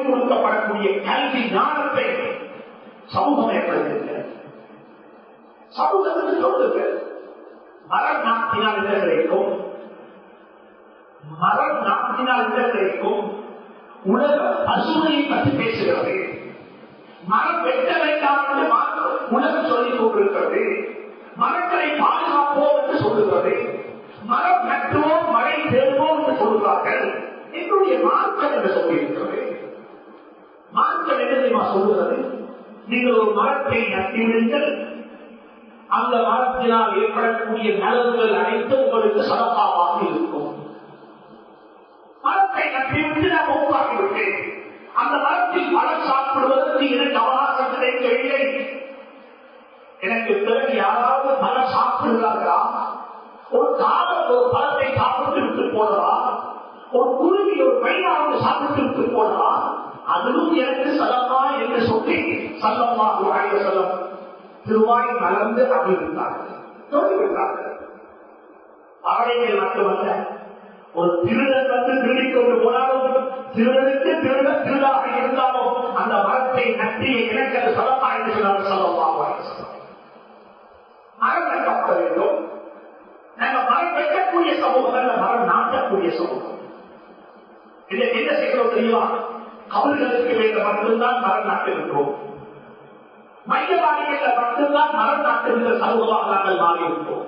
கொடுக்கப்படக்கூடிய கல்வி ஞானத்தை சமூகம் ஏற்படுத்துகிறது. சமூகத்துக்கு சொல்லுங்க, மரம் நாட்டினால் என்ன கிடைக்கும்? மரம் நாட்டினால் என்ன கிடைக்கும்? உலக பசுமையை பற்றி பேசுகிறது. மரம் வெட்ட வேண்டாம் என்று உலகம் சொல்லிக் கொண்டிருக்கிறது. மரங்களை பாதுகாப்போம் என்று சொல்லுகிறது. மரம் நட்டுவோம், மழை தேடுவோம் என்று சொல்கிறார்கள். என்னுடைய மார்க்கம் என்று சொல்லியிருக்கிறது. மார்க்கம் என்ன தெரியுமா சொல்லுகிறது? நீங்கள் ஒரு மரத்தை நட்டிவிடுங்கள், அந்த மரத்தினால் ஏற்படக்கூடிய நலவுகள் அனைத்தும் உங்களுக்கு சதகாவாக இருக்கும். மரத்தை நட்டிவிட்டு நான் உருவாக்கிவிட்டேன். அந்த மரத்தில் பழம் சாப்பிடுவதற்கு எனக்கு அவகாசம் கிடைக்கவில்லை. எனக்கு பிறகு யாராவது பழம் சாப்பிடுகிறார்களா? ஒரு காலம் ஒரு பழத்தை சாப்பிட்டு விட்டு போடலாம், ஒரு குருவி ஒரு மைனாவது சாப்பிட்டு விட்டு போடலாம், அதுவும் எனக்கு சலமா என்று சொல்லி ஸல்லல்லாஹு அலைஹி வஸல்லம் திருவாய் மலர்ந்து அறிவித்தார்கள், சொல்லிவிட்டார்கள். அவரைகள் மட்டுமல்ல, ஒரு திருடன் வந்து திருடிக் கொண்டு போனாலும், திருடனுக்கு திருடாக இருந்தாலும் அந்த மரத்தை நட்டிய எனக்கு அது சலமா என்று சொன்னார்கள் ஸல்லல்லாஹு அலைஹி வஸல்லம். மரம் நட்டப்பட வேண்டும். நாங்கள் மரம் வெட்டக்கூடிய சமூகம் அல்ல, மரம் நாட்டக்கூடிய சமூகம். என்ன செய்கிறோம் தெரியுமா? கபர்களுக்கு வேண்ட மட்டும்தான் மரம் நாட்டுகின்றோம். மையவாடிகள் மட்டும்தான் மரம் நாட்டுகின்ற சமூகமாக நாங்கள் மாறிவிட்டோம்.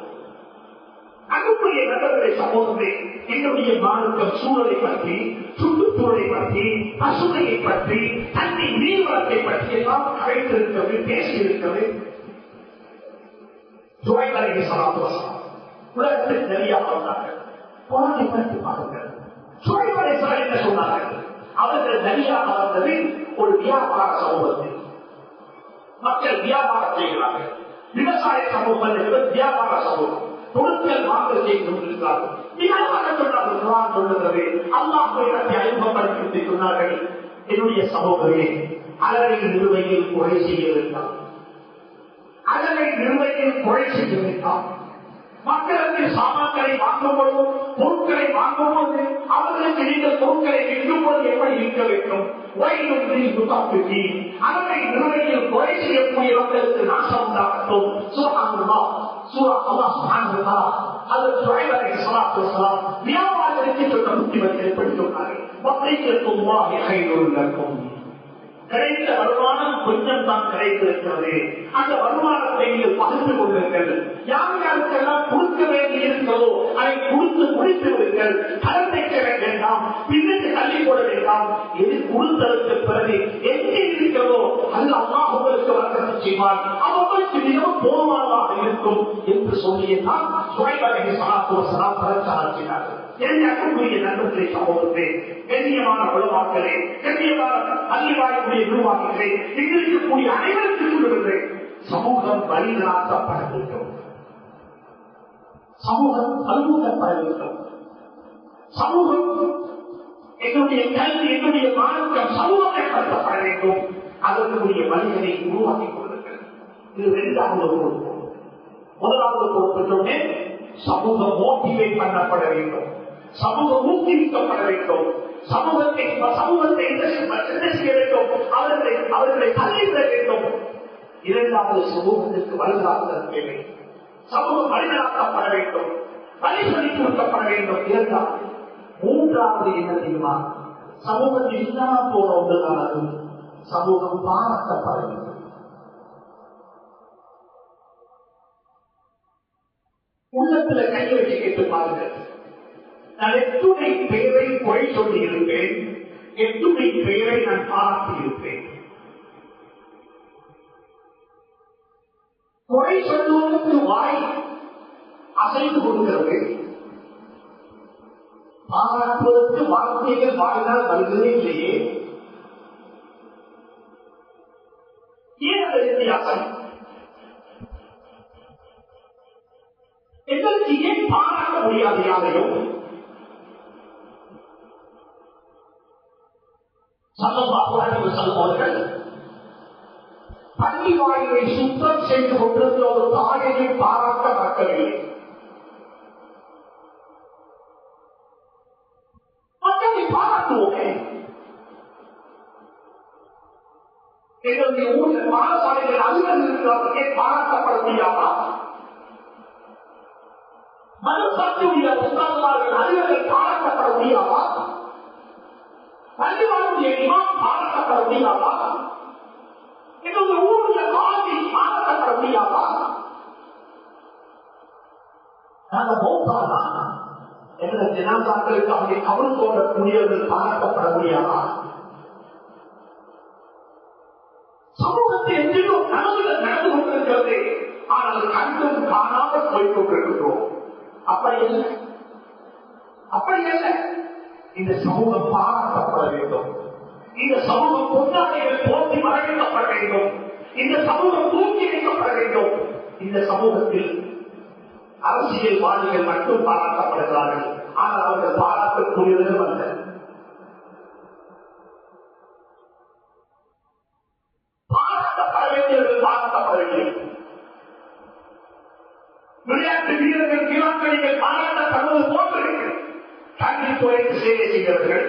அன்புக்குரிய நண்பர்களை, சமூகமே, என்னுடைய மார்க்கம் சூழலை பற்றி, சுற்றுச்சூழலை பற்றி, பசுமையை பற்றி, தண்ணி நீர்வளத்தை பற்றி எல்லாம் அழைத்திருக்கிறது, பேசியிருக்கிறது. ஜுவைர் அலைஹிஸ்ஸலாத்து வஸலாம் உலகத்தில் நிறைய வந்தார்கள். குர்ஆனை பற்றி பாருங்கள். ஜுவைர் அலைஹிஸ்ஸலாம் என்ன சொன்னார்கள்? அவர்கள் நிறையாக வந்தது ஒரு வியாபார சமூகத்தில். மக்கள் வியாபாரம் செய்கிறார்கள். விவசாய சமூகம் என்பது வியாபார சமூகம். பொருட்கள் வாங்கல் செய்து கொண்டிருக்கிறார்கள். வியாபாரம் சொன்னார்கள். குர்ஆன் சொல்லுகிறது, அல்லாஹ்வை பற்றி அறிமுகப்படுத்தி சொன்னார்கள். என்னுடைய சமூகமே, அளவை நிறுவையில் கொலை செய்ய வேண்டாம், அளவை நிறுவையில் கொலை செய்ய வேண்டாம். மக்களுக்கு சாமான்களை வாங்கும்போது, பொருட்களை வாங்கும்போது அவர்களுக்கு நீங்கள் பொருட்களை விற்கும்போது எப்படி இருக்க வேண்டும்? அளவை நிறுவையில் கொலை செய்யக்கூடிய மக்களுக்கு நாசம் உண்டாகட்டும். வியாபாரத்திற்கு சொன்ன புத்திமதிகள் எப்படி சொன்னார்கள்? கிடைத்த வருமானம் கொஞ்சம் தான் கிடைத்திருக்கிறது. அந்த வருமானத்தை நீங்கள் பகிர்ந்து கொள்ளுங்கள். யார் யாருக்கெல்லாம் கொடுக்க வேண்டி இருக்கிறதோ அதை கொடுத்து முடித்து விடுங்கள். கடன் வைக்க வேண்டாம், பின்னுக்கு தள்ளி போட வேண்டாம். எது கொடுத்ததற்கு பிறகு எங்கே இருக்கிறதோ அது அல்லாஹ் உங்களுக்கு வர்த்தகம் செய்வார், அவர்களுக்கு மிகவும் போதுமானதாக இருக்கும் என்று சொல்லியதான் ஷுஐப் அலைஹிஸ்ஸலாத்து வஸலாம் பிரச்சாரத்தினார்கள். என்னுடைய நண்பர்களே, சகோதரர்களே, கண்ணியமான உலமாக்களே, கண்ணியமான பள்ளிவாய்ப்புடைய நிர்வாகிகளே, இருக்கக்கூடிய அனைவருக்கு சொல்லுகிறேன், சமூகம் வழிநடத்தப்பட வேண்டும். சமூகம் பல்முகப்பட வேண்டும். சமூகம், என்னுடைய கல்வி, என்னுடைய மார்க்கம் சமூகப்படுத்தப்பட வேண்டும். அதற்குரிய வழிகளை உருவாக்கிக் கொள்ளுங்கள். இது இரண்டாவது பொறுப்பு. முதலாவது பொறுப்பு சொன்னேன், சமூகம் மோட்டிவேட் பண்ணப்பட வேண்டும், சமூகம் ஊக்குவிக்கப்பட வேண்டும். சமூகத்தை என்ன செய்ய வேண்டும்? அவர்களை தள்ளிவிட வேண்டும். இரண்டாவது, சமூகத்திற்கு வழிகாட்டுதல் தேவை. சமூகம் வழிநடத்தப்பட வேண்டும், வழிசொலி கொடுக்கப்பட வேண்டும். இரண்டாவது. மூன்றாவது என்ன தெரியுமா? சமூகத்தில் இல்லாமல் போன ஒன்றுதான் சமூகம் பாராட்டப்பட வேண்டும். உள்ளத்துல கையை வச்சு கேட்டு பாருங்கள். நான் எத்துணை பேரை குறை சொல்லி இருப்பேன், எத்துணை பேரை நான் பாராட்டி இருப்பேன். குறை சொல்லுவதற்கு வாய் அசைந்து கொடுக்கிறது, பாராட்டுவதற்கு வார்த்தைகள் வாயினால் வருகிறதே இல்லையே. ஏன் அந்த வித்தியாசம்? எங்களுக்கு ஏன் பாராட்ட முடியாது? யாரையும் சொல்லுவார்கள், பள்ளி வாயிலை சுத்தம் செய்து கொண்டிருந்த ஒரு தாயையும் பாராட்ட மறக்கவில்லை. மக்களை பாராட்டுவோமே. எங்களுடைய ஊரில் பாடசாலைகள் அலுவலர்கள் இருக்கிறார்களே, பாராட்டப்பட முடியாதா? மனசாட்சியுடைய புத்தகங்கள் அலுவலர்கள் பாராட்டப்பட முடியாதா? பள்ளிவாளுடைய இமாம் பாராட்டப்பட முடியாதா? எங்களுடைய ஊருடைய காலத்தை பாராட்டப்பட முடியாதா? நாங்கள் போக்கானா என்ற ஜனாதாக்களுக்கு அவரை கவனம் தோன்றக்கூடியவர்கள் பாராட்டப்பட முடியாதா? சமூகத்தில் எங்கேயோ கனவுகள் நடந்து கொண்டிருக்கிறது, ஆனால் கண்டும் காணாமல் போய்கொண்டிருக்கிறோம். அப்படி இல்லை, அப்படி இல்லை. இந்த சமூகம் பாராட்டப்பட வேண்டும். இந்த சமூகம் கொண்டாடைகள் போட்டி வரவேற்கப்பட வேண்டும். இந்த சமூகம் தூக்கி வைக்கப்பட வேண்டும். இந்த சமூகத்தில் அரசியல்வாதிகள் மட்டும் பாராட்டப்படுகிறார்கள், ஆனால் அவர்கள் பாராட்டக்கூடியவர்கள் அல்ல. பாராட்டப்பட வேண்டியவர்கள் பாராட்டப்படவில்லை. விளையாட்டு வீரர்கள் கிராமங்களில் பாராட்டப்படுவது போன்று கல்வித்துறைக்கு சேவை செய்தவர்கள்,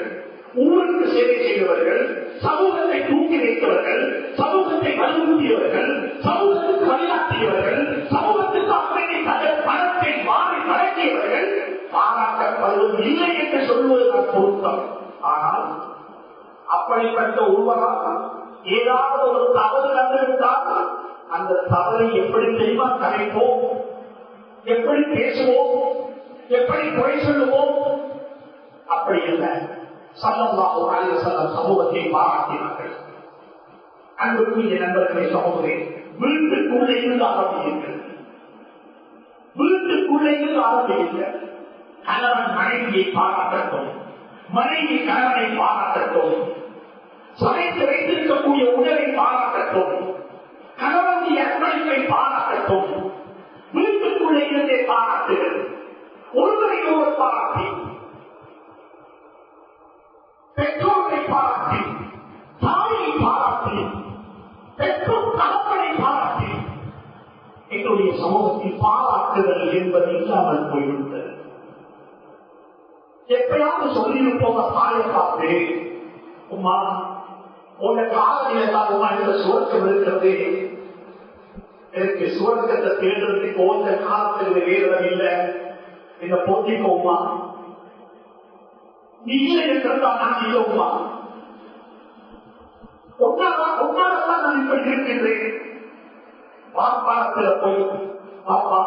ஊருக்கு சேவை செய்தவர்கள், சமூகத்தை தூக்கி வைத்தவர்கள், சமூகத்தை வலியுறுத்தியவர்கள், சமூகத்துக்கு வழிகாட்டியவர்கள், சமூகத்துக்கு அப்படி தங்கள் பணத்தை மாறி நடத்தியவர்கள் பாராட்டப்படுவது இல்லை என்று சொல்வதுதான் பொருத்தம். ஆனால் அப்படிப்பட்ட ஒருவரால் ஏதாவது ஒரு தவறு நடந்துவிட்டால் அந்த தவறை எப்படி தெரியுமா கலைப்போம், எப்படி பேசுவோம், எப்படி குறை சொல்லுவோம்? அப்படி இல்லை. ஸல்லல்லாஹு அலைஹி வஸல்லம் சமூகத்தை பாராட்டினார்கள். அன்புக்குரிய நண்பர்களே, சகோதரே, வீட்டுக்குள்ளே இருந்து ஆரம்பியுங்கள். வீட்டுக்குள்ளே இருந்து ஆரம்பியுங்கள். கணவன் மனைவியை பாராட்டட்டும், மனைவி கணவனை பாராட்டட்டும், சமைத்து வைத்திருக்கக்கூடிய உணவை பாராட்டட்டும், கணவனுடைய அர்ப்பணிப்பை பாராட்டட்டும். வீட்டுக்குள்ளே இருந்தே பாராட்டுகள். ஒருவரை ஒருவர் பாராட்டி, பெற்றோரை பாராட்டி, தாயை பாராட்டி, பெற்றோர் தகப்பனை பாராட்டி, எங்களுடைய சமூகத்தில் பாராட்டுதல் என்பது இல்லாமல் போய்விட்டது. எப்பயாவது சொல்லியிருப்போம், தாயை பார்த்து, உமா உனக்கு ஆதரவு உமா என்ற சுவர்க்கம் இருக்கிறது, எனக்கு சுவர்க்கத்தை தேர்ந்தெடுத்து போன்ற காலத்தில் வேறும் இல்லை, இந்த போட்டிக்கோமா, நீ இல்லை என்றால் நான் இல்லைமா, ஒன்னால்தான் நான் இப்படி இருக்கின்றேன். வாப்பாளத்தில் போய், பாப்பா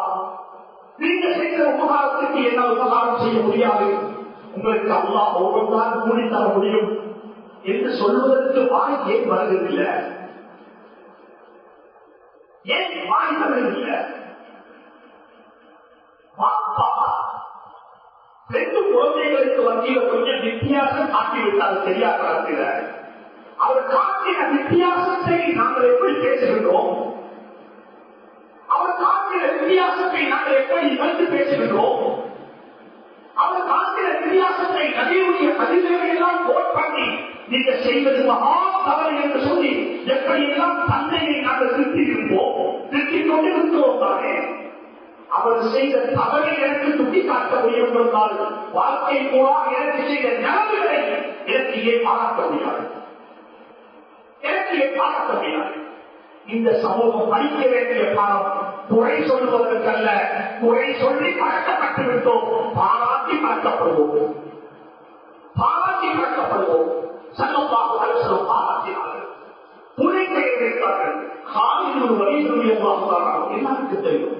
நீங்க செய்கிற உபகாரத்துக்கு என்ன உபகாரம் செய்ய முடியாது, உங்களுக்கு அல்லாஹ் ஒவ்வொன்றால் கூடி தர முடியும் என்று சொல்வதற்கு வாய் ஏன் வருவதில்லை? ஏன் வாய் வருவதில்லை? பாப்பா ரெண்டு குழந்தைகளுக்கு மத்தியில் கொஞ்சம் வித்தியாசம் காட்டிவிட்டால் சரியா காட்டுகிற அவர் காட்டின வித்தியாசத்தை நாங்கள் எப்படி பேசுகின்றோம், அவர் காட்டின வித்தியாசத்தை நாங்கள் எப்படி வந்து பேசுகின்றோம், அவர் காட்டின வித்தியாசத்தை நதியுடைய அதிர்களை எல்லாம் போட் பண்ணி நீங்க செய்வது மகா தவறு என்று சொல்லி எப்படியெல்லாம் தந்தையை நாங்கள் திருத்தி இருப்போம், திருத்திக் கொண்டிருக்கிறோம் தானே. அவர் செய்த தவறை எனக்கு சுட்டி காட்ட முடியும் என்றால் வாழ்க்கை போல எனக்கு செய்த நலவுகளை எனக்கு ஏன் பாராட்ட முடியாது, எனக்கு ஏன் பாராட்ட முடியாது? இந்த சமூகம் படிக்க வேண்டிய பாடம் குறை சொல்வதற்கல்ல, குறை சொல்லி பழக்கப்பட்டு விட்டோம். பாராட்டி பழக்கப்படுவோம், பாராட்டி பழக்கப்படுவோம். ஸல்லல்லாஹு அலைஹி வஸல்லம் பாராட்டினார்கள், துணை பெயர் வைத்தார்கள். காலில் வலியுடைய எல்லாருக்கும் தெரியும்.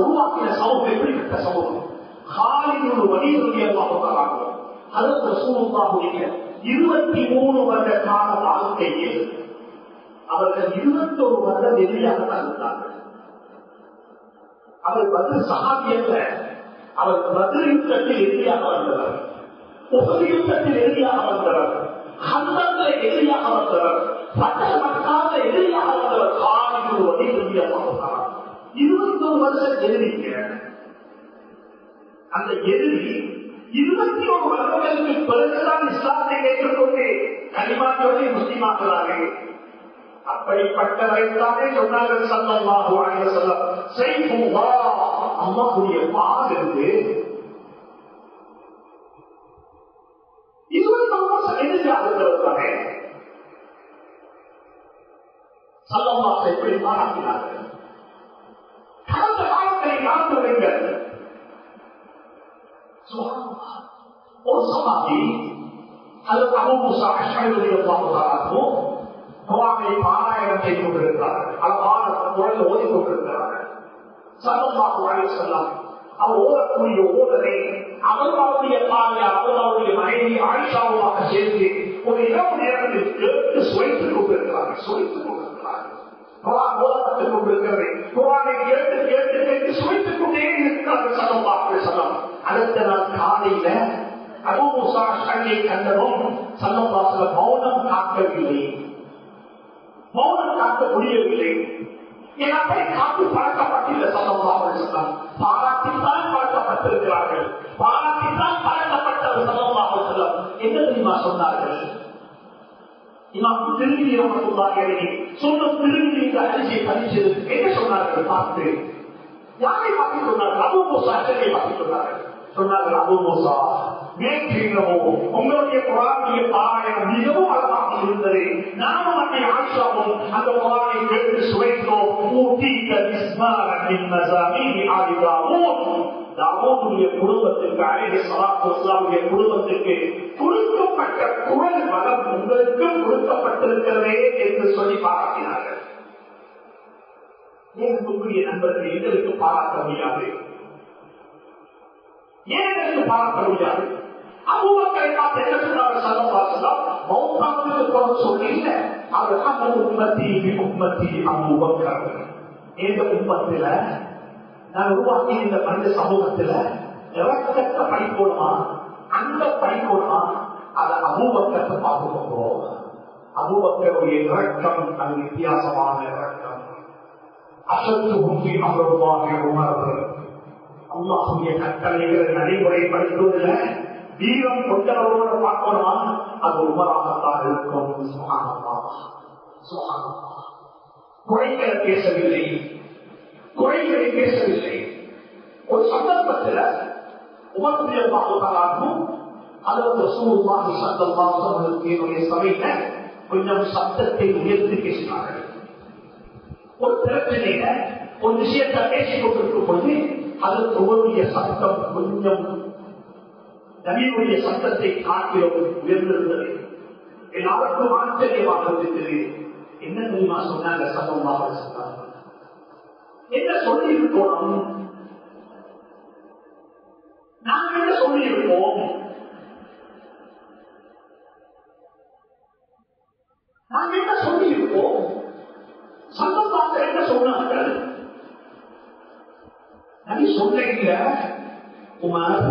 உருவாக்கின சமூகம் எப்படிப்பட்ட சமூகம்? காலில் வலியுடைய 23 வருட கால வாழ்க்கையில் அவர்கள் 21 வருடம் எதிரியாகத்தான் இருந்தார்கள். அவர் பதில் சகாபியல்ல, அவர் பதில் யுத்தத்தில் எதிரியாக வந்தவர், உஹது யுத்தத்தில் எதிரியாக வந்தவர், ஹந்தக்ல எதிரியாக வந்தவர், ஃபத்ஹ் மக்கால எதிரியாக வந்தவர். காலிது வலீத் ரலியல்லாஹு 21 வருஷம் எதிரிங்க. அந்த எதிரி 21 வருடங்களுக்கு பிறகுதான் இஸ்லாத்தை ஏற்றுக்கொண்டு கலிமா சொல்லி முஸ்லிமாக்குறார்கள். அப்படிப்பட்டவரைத்தானே சொன்னார்கள் ஸல்லல்லாஹு அலைஹி வஸல்லம், ஸைஃபுல்லாஹ், அல்லாஹ்வுடைய வாள் இருந்து 21 வருஷம் எதிரியாக இருந்தவர்களே ஸல்லல்லாஹு எப்படி பாராட்டினார்கள். கடந்த காலத்தை நடந்து வைங்கள். ஒரு சமாதி அதற்கு அபூ மூஸா அஷ்அரி ரலியல்லாஹு தஆலா குர்ஆனை பாராயணம் செய்து கொண்டிருக்கிறார்கள். அழகான குரலில் ஓதிக் கொண்டிருக்கிறார்கள். ஸல்லல்லாஹு அலைஹி வஸல்லம் அவர் ஓதக்கூடிய ஓதனை அவர்களுடைய தாயார், அவர்களுடைய மனைவி ஆயிஷாவுமாக சேர்ந்து ஒரு இரவு நேரத்தில் கேட்டு சுவைத்துக் கொண்டிருக்கிறார்கள். குர்ஆன் ஓதப்பட்டுக் கொண்டிருக்கிறது. குர்ஆனை கேட்டு கேட்டு கேட்டு சுவைத்துக் கொண்டே இருக்கிறார்கள் ஸல்லல்லாஹு அலைஹி வஸல்லம். அடுத்த நாள் காலையில அபூ மூஸா அஷ்அரியை கண்டதும் ஸல்லல்லாஹு அலைஹி வஸல்லம் மௌனம் காக்கவில்லை, மௌனம் காக்க முடியவில்லை. ஏன் அப்படி காத்து பழக்கப்பட்டில்லை ஸல்லல்லாஹு அலைஹி வஸல்லம். பாராட்டித்தான் பழக்கப்பட்டிருக்கிறார்கள், பாராட்டித்தான் பழக்கப்பட்டவர் ஸல்லல்லாஹு அலைஹி வஸல்லம். என்ன தெரியுமா சொன்னார்கள்? இமாம் திருமிதி ரஹ்மத்துல்லாஹி அலைஹி சொன்ன திருமிதி இந்த ஹதீஸை பதிச்சது என்ன சொன்னார்கள் பார்த்து, யாரை பார்த்து சொன்னார்கள்? அபூ மூஸா அஷ்அரியை பார்த்து சொன்னார்கள். சொன்னார்கள், அபூ மூஸா, நேற்றிரவு உங்களுடைய குர்ஆனுடைய பாராயணம் மிகவும் அழகாக இருந்தது. நானும் அன்னை ஆயிஷாவும் அந்த குர்ஆனை கேட்டு சுவைத்தோம். ஊதீத மிஸ்மாரன் மின் மஸாமீர் ஆலி தாவூத், தாவூதுடைய குடும்பத்திற்கு, அலைஹிஸ்ஸலாத்து வஸ்ஸலாமுடைய குடும்பத்திற்கு கொடுக்கப்பட்ட குரல் வளம் உங்களுக்கு கொடுக்கப்பட்டிருக்கிறதே என்று சொல்லி பாராட்டினார்கள். ஏன் உங்களுடைய நண்பர்கள் எங்களுக்கு பாராட்ட முடியாது? ஏன் எங்களுக்கு பாராட்ட முடியாது? அபூபக்கரை பார்த்து என்ன சொன்னார்கள் ஸல்லல்லாஹு அலைஹி வஸல்லம்? மௌத்தாவுக்கு பிறகு சொல்லல, அவர் உம்மத்தி உம்மத்தி அபூபக்கர், இந்த உம்மத்தில நான் உருவாக்கி இந்த மனித சமூகத்துல இறக்கத்த படிக்கணுமா, அந்த படிக்கணுமா, அதை அபூபக்கரை பார்த்துக்கோம். அபூபக்கருடைய இறக்கம் அது வித்தியாசமான இறக்கம். அசத்துஹும் ஃபீ அம்ரில்லாஹி உமர், அல்லாஹ்வுடைய கட்டளைகளை நடைமுறைப்படுத்துவதில் வீரம் கொண்டவரோடு பார்க்கணுமா, அது உமராகத்தான் இருக்கும். சுப்ஹானல்லாஹ், சுப்ஹானல்லாஹ். குறைகளை பேசவில்லை, குறைகளை பேசவில்லை. ஒரு சந்தர்ப்பத்தில் உமர் ரலியல்லாஹு தஆலா அதற்கு ரசூலுல்லாஹி ஸல்லல்லாஹு அலைஹி வஸல்லம் சபையில கொஞ்சம் சத்தத்தை உயர்த்தி பேசினார்கள். ஒரு பிரச்சனையில ஒரு விஷயத்தை பேசிக் கொண்டிருக்கும் பொழுது அதற்கு உங்களுடைய சத்தம் கொஞ்சம் நபியுடைய சத்தத்தை காட்டிலும் உயர்ந்திருந்தது. எல்லாருக்கும் ஆச்சரியமாக இருந்தது. என்ன தெரியுமா சொன்னாங்க ஸல்லல்லாஹு அலைஹி வஸல்லம்? என்ன சொல்லி இருக்கோம்? நாங்கள் என்ன சொல்லி இருப்போம்? நாங்கள் என்ன சொல்லி இருப்போம்? ஸல்லல்லாஹு என்ன சொன்னார்கள்? நபி சொல்ல, உமர்,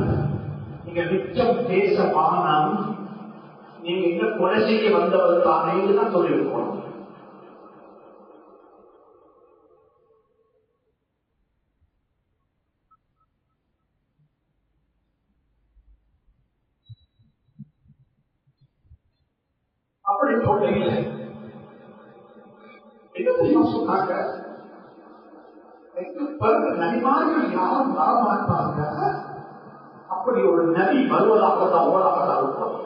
நீங்க மிச்சம் பேச வானம், நீங்க என்ன கொலை செய்ய வந்தவர் தானே தான் சொல்லியிருக்கோம். அப்படி சொல்ல என்ன தெரியுமா சொன்னாங்க? பிறகு நபிமார்கள் யாரும் வரமாட்டாங்க, அப்படி ஒரு நபி வருவதாகத்தான் ஓடாகத்தான் இருக்கும்.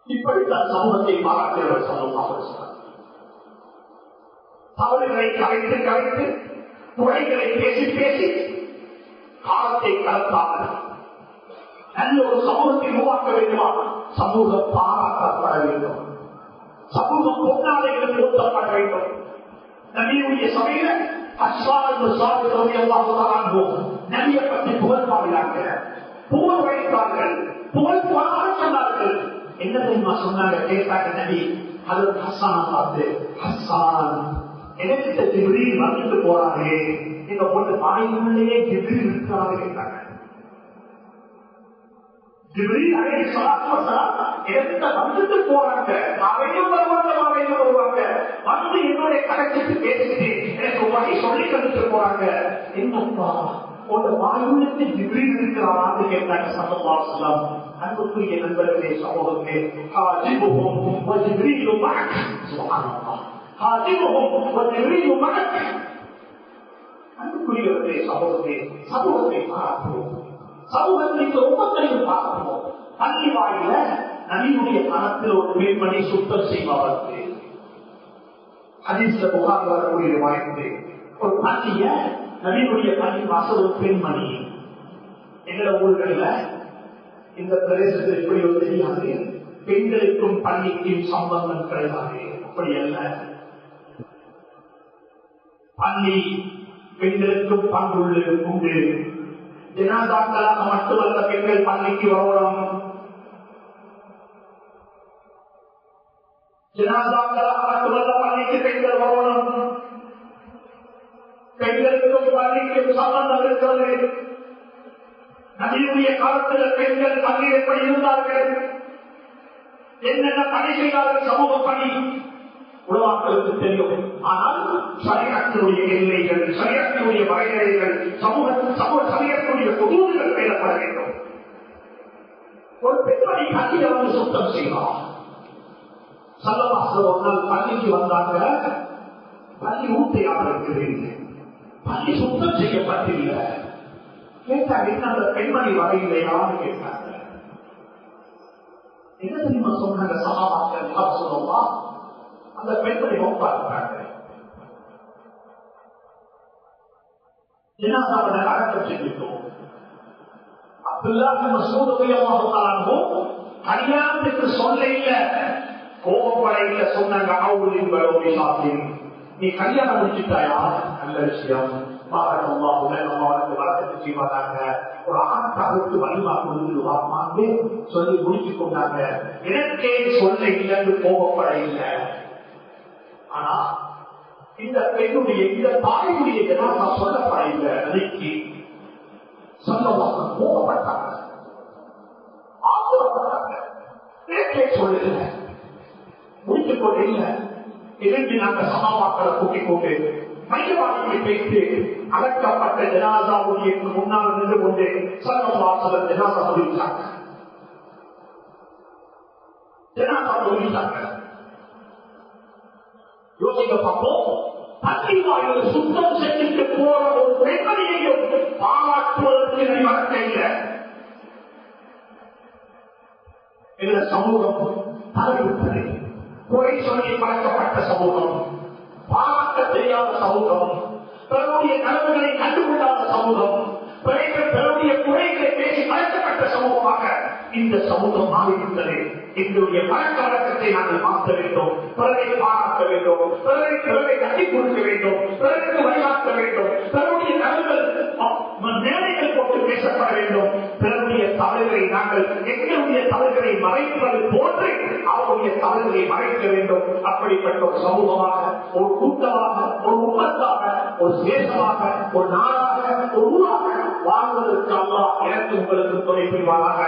இப்படித்தான் சமூகத்தை பாராட்டியவர் ஸல்லல்லாஹு அலைஹி வஸல்லம். தவறுகளை கலைத்து கலைத்து, குறைகளை பேசி பேசி காலத்தை கலத்தாமல் நல்ல ஒரு சமூகத்தை உருவாக்க வேண்டுமா? சமூகம் பாராட்டப்பட வேண்டும், சமூகம் பொன்னாடைகளுக்கு ஊட்டப்பட வேண்டும். நபியுடைய சபையில நபியை பற்றி புகழ் பாடினாங்க, புகழ் வைத்தார்கள், புகழ் சொன்னார்கள். என்ன தெரியுமா சொன்னாங்க? கேட்டாங்க நபி ஹஜ்ரத் ஹஸ்ஸான பார்த்து, ஹஸ்ஸான் எனக்கு ஜிப்ரீல் வந்துட்டு போறாரு, நீங்க போட்டு வாயுள்ளே ஜிப்ரீல் இருக்கிறாரு கேட்டாங்க. ஜிப்ரீல் அலைஹிஸ்ஸலாத்து வஸலாம் எனக்கு வந்துட்டு போறாங்க, அவையும் வருவாங்க, வந்து என்னுடைய கணக்கு பேசிட்டு எனக்கு வகை சொல்லி தந்துட்டு போறாங்க. என்னப்பா ஒரு வாயுள்ளத்து ஜிப்ரீல் இருக்கிறாரான்னு கேட்டாங்க ஸல்லல்லாஹு அலைஹி வஸல்லம். அன்புக்குரிய நண்பர்களே, சகோதரர்களே, ஹாஜிபுஹும் வ ஜிப்ரீலு மஅக். சுப்ஹானல்லாஹ். ஹாஜிபுஹும் வ ஜிப்ரீலு மஅக். அன்புக்குரியவர்களே, சகோதரர்களே, சமூகத்தை பார்க்கிறோம், சமூகத்திற்கு ஒவ்வொருத்தரையும் பார்க்கிறோம். பள்ளி வாயில நபியுடைய காலத்தில் ஒரு பெண்மணி சுத்தம் செய்வார்கள். ஹதீஸ்ல புகார் வரக்கூடிய வாய்ப்பு, ஒரு பள்ளிய நபியுடைய பள்ளி வாசல் ஒரு பெண்மணி. எங்கள ஊர்கள்ல இந்த பிரதேசத்தில் எப்படி ஒரு தெரியாது, பெண்களுக்கும் பள்ளிக்கும் சம்பந்தம் கிடையாது. அப்படி அல்ல, பள்ளி பெண்களுக்கும் பங்குள்ளது உண்டு. ஜனாதாக்களாக மட்டுமல்ல பெண்கள் பள்ளிக்கு வரணும், ஜனாதாக்களாக மட்டுமல்ல பள்ளிக்கு பெண்கள் வரணும். பெண்களுக்கும் பள்ளிக்கும் சம்பந்தம் இருக்கிறது. நபியுடைய காலத்தில் பெண்கள் பள்ளி எப்படி இருந்தார்கள், என்னென்ன பணி செய்தார்கள், சமூக பணி உலமாக்களுக்கு தெரியும். ஆனால் சரியத்தினுடைய எல்லைகள், சரியத்தினுடைய வரையறைகள், சரியத்தினுடைய பொதுவுகள் பேசப்பட வேண்டும். ஒரு பெண்மணி பள்ளியை வந்து சுத்தம் செய்யலாம். சல்லல்லாஹு ஒரு நாள் பள்ளிக்கு வந்தாங்க, பள்ளி ஊட்டையாக இருக்குது, பள்ளி சுத்தம் செய்யப்பட்டில்லை. கேட்டாங்க, அந்த பெண்மணி வரையில்லையான்னு கேட்டாங்க. என்ன தெரியுமா சொன்னாங்க சஹாபாக்கள்? சொல்லலாம், அந்த பெண்மணி ஒப்பாக்குறாங்க. ஜனாசாவை அடக்கம் செஞ்சுட்டோம். அப்துல்லாஹ் பின் மஸ்ஊத் ரலியல்லாஹு தஆலா அன்ஹு கல்யாணத்துக்கு சொல்ல இல்ல, கோபப்பட இல்ல, சொன்னாங்க அவுலின் பலோபி சாத்தின், நீ கல்யாணம் முடிச்சுட்டாயா, நல்ல விஷயம், ஒரு ஆணுக்கு வலிமா கொடுத்து சொல்லி முடிச்சு கொண்டாங்க. எனக்கே சொல்ல இல்லைன்னு கோபப்பட இல்லை. ஆனா இந்த பெண்ணுடைய, இந்த தாயுடைய ஜனாசா சொல்லப்பட இல்லை. அன்னைக்கு சொல்லலாம் கோபப்பட்டாங்க, ஆத்திரப்பட்டாங்க. எனக்கே சொல்லல, முடிச்சு கொண்டு இல்லை. இரண்டு நாங்கள் சமாவாக்களை கூட்டிக் கொண்டு மையவாதியை வைத்து அடக்கப்பட்ட ஜனாசாவுடைய முன்னால் நின்று கொண்டு ஸல்லல்லாஹு ஜனாசா முடித்தாங்க. ஜனாசா முடித்தாங்க. யோசிக்க பார்ப்போம், பள்ளி வாயில் சுத்தம் செஞ்சுட்டு போற ஒரு பெண்மணியையும் பாராட்டுவதற்கு வழக்க இல்லை. இந்த சமூகம் தலைவிட்டது, குறை சொல்லி பழக்கப்பட்ட சமூகம், பாராட்ட தெரியாத சமூகம், பிறருடைய நலவுகளை கண்டுகொள்ளாத சமூகம், பிறருடைய குறைகளை பேசி பழக்கப்பட்ட சமூகமாக இந்த சமூகம் மாறிவிட்டது. எங்களுடைய பழக்க வழக்கத்தை நாங்கள் மாற்ற வேண்டும். பிறரை பாராட்ட வேண்டும், பிறரை கட்டிக் கொடுக்க வேண்டும், பிறருக்கு வழிகாட்ட வேண்டும், பிறருடைய நலவுகள் மேடைகள் போட்டு பேசப்பட வேண்டும். பிறருடைய தவறுகளை நாங்கள் எங்களுடைய தவறுகளை மறைப்பது போன்று அவருடைய தவறுகளை மறைக்க வேண்டும். அப்படிப்பட்ட ஒரு சமூகமாக, ஒரு கூட்டமாக, ஒரு உம்மத்தாக, ஒரு தேசமாக, ஒரு நாடாக, ஒரு ஊராக வாழ்வதற்கு அல்லாஹ் எனக்கு உங்களுக்கு துணை புரிவானாக,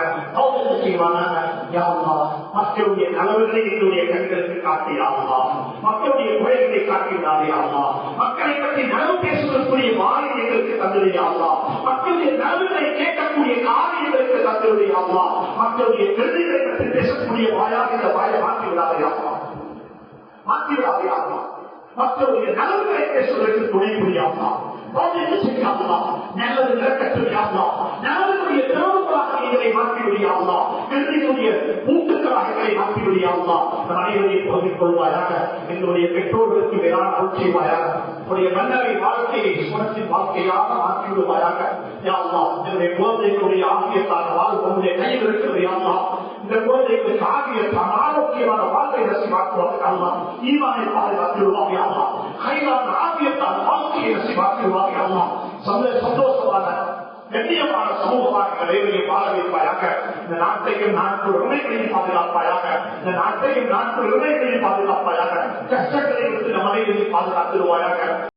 செய்வானாக. யா அல்லாஹ், மக்களுடைய நலவுகளை எங்களுடைய கண்களுக்கு காட்டியா அல்லாஹ், மக்களுடைய குறைகளை காட்டினாரே அல்லாஹ், மக்களை பற்றி நலவு பேசுவதற்குரிய வாயை எங்களுக்கு தந்துடைய அல்லாஹ், மக்களுடைய நலவுகளை கேட்கக்கூடிய காரியங்களுக்கு தந்துடைய அல்லாஹ், மக்களுடைய கருதிகளை பற்றி பேசக்கூடிய வாயாக இந்த வாயை மாற்றிவிடாதே அல்லாஹ், மாற்றிவிடாதே அல்லாஹ், மக்களுடைய நலவுகளை பேசுவதற்கு துணை புரியாமா, நல்லது நடக்கக்கூடியாமா, நல்லதுடைய திறவுகளாக எங்களை மாற்றிவிடியாமா, கல்வியுடைய மூட்டுக்களாக எங்களை மாற்றிவிடியாமா, அனைவரையும் பகிர்ந்து கொள்வாயாக. எங்களுடைய பெற்றோர்களுக்கு வேளாண் அருள் செய்வாயாக. உடைய மன்னரை வாழ்க்கையை சுமத்தின் வாழ்க்கையாக மாற்றிவிடுவாயாக. என்னுடைய குழந்தைகளுடைய ஆகியத்தான வாழ்வுடைய கையில் இருக்கிறது. இந்த குழந்தைகளுக்கு ஆகியத்தான ஆரோக்கியமான வாழ்க்கை நசிவாக்குவாங்க. ஈமானை பாதுகாத்துவிடுவாங்க. கைதான ஆகியத்தான வாழ்க்கையை நசிவாக்குவாங்க. சந்தோஷமான கண்ணியமான சமூகமாக இறைவனையும் வாழ வைப்பாயாக. இந்த நாட்டையும் நாட்டு உரிமைகளையும் பாதுகாப்பாயாக. இந்த நாட்டையும் நாட்டு உரிமைகளையும் பாதுகாப்பாயாக. கஷ்டங்களை விட்டு நம் அனைவரையும் பாதுகாத்துருவாயாக.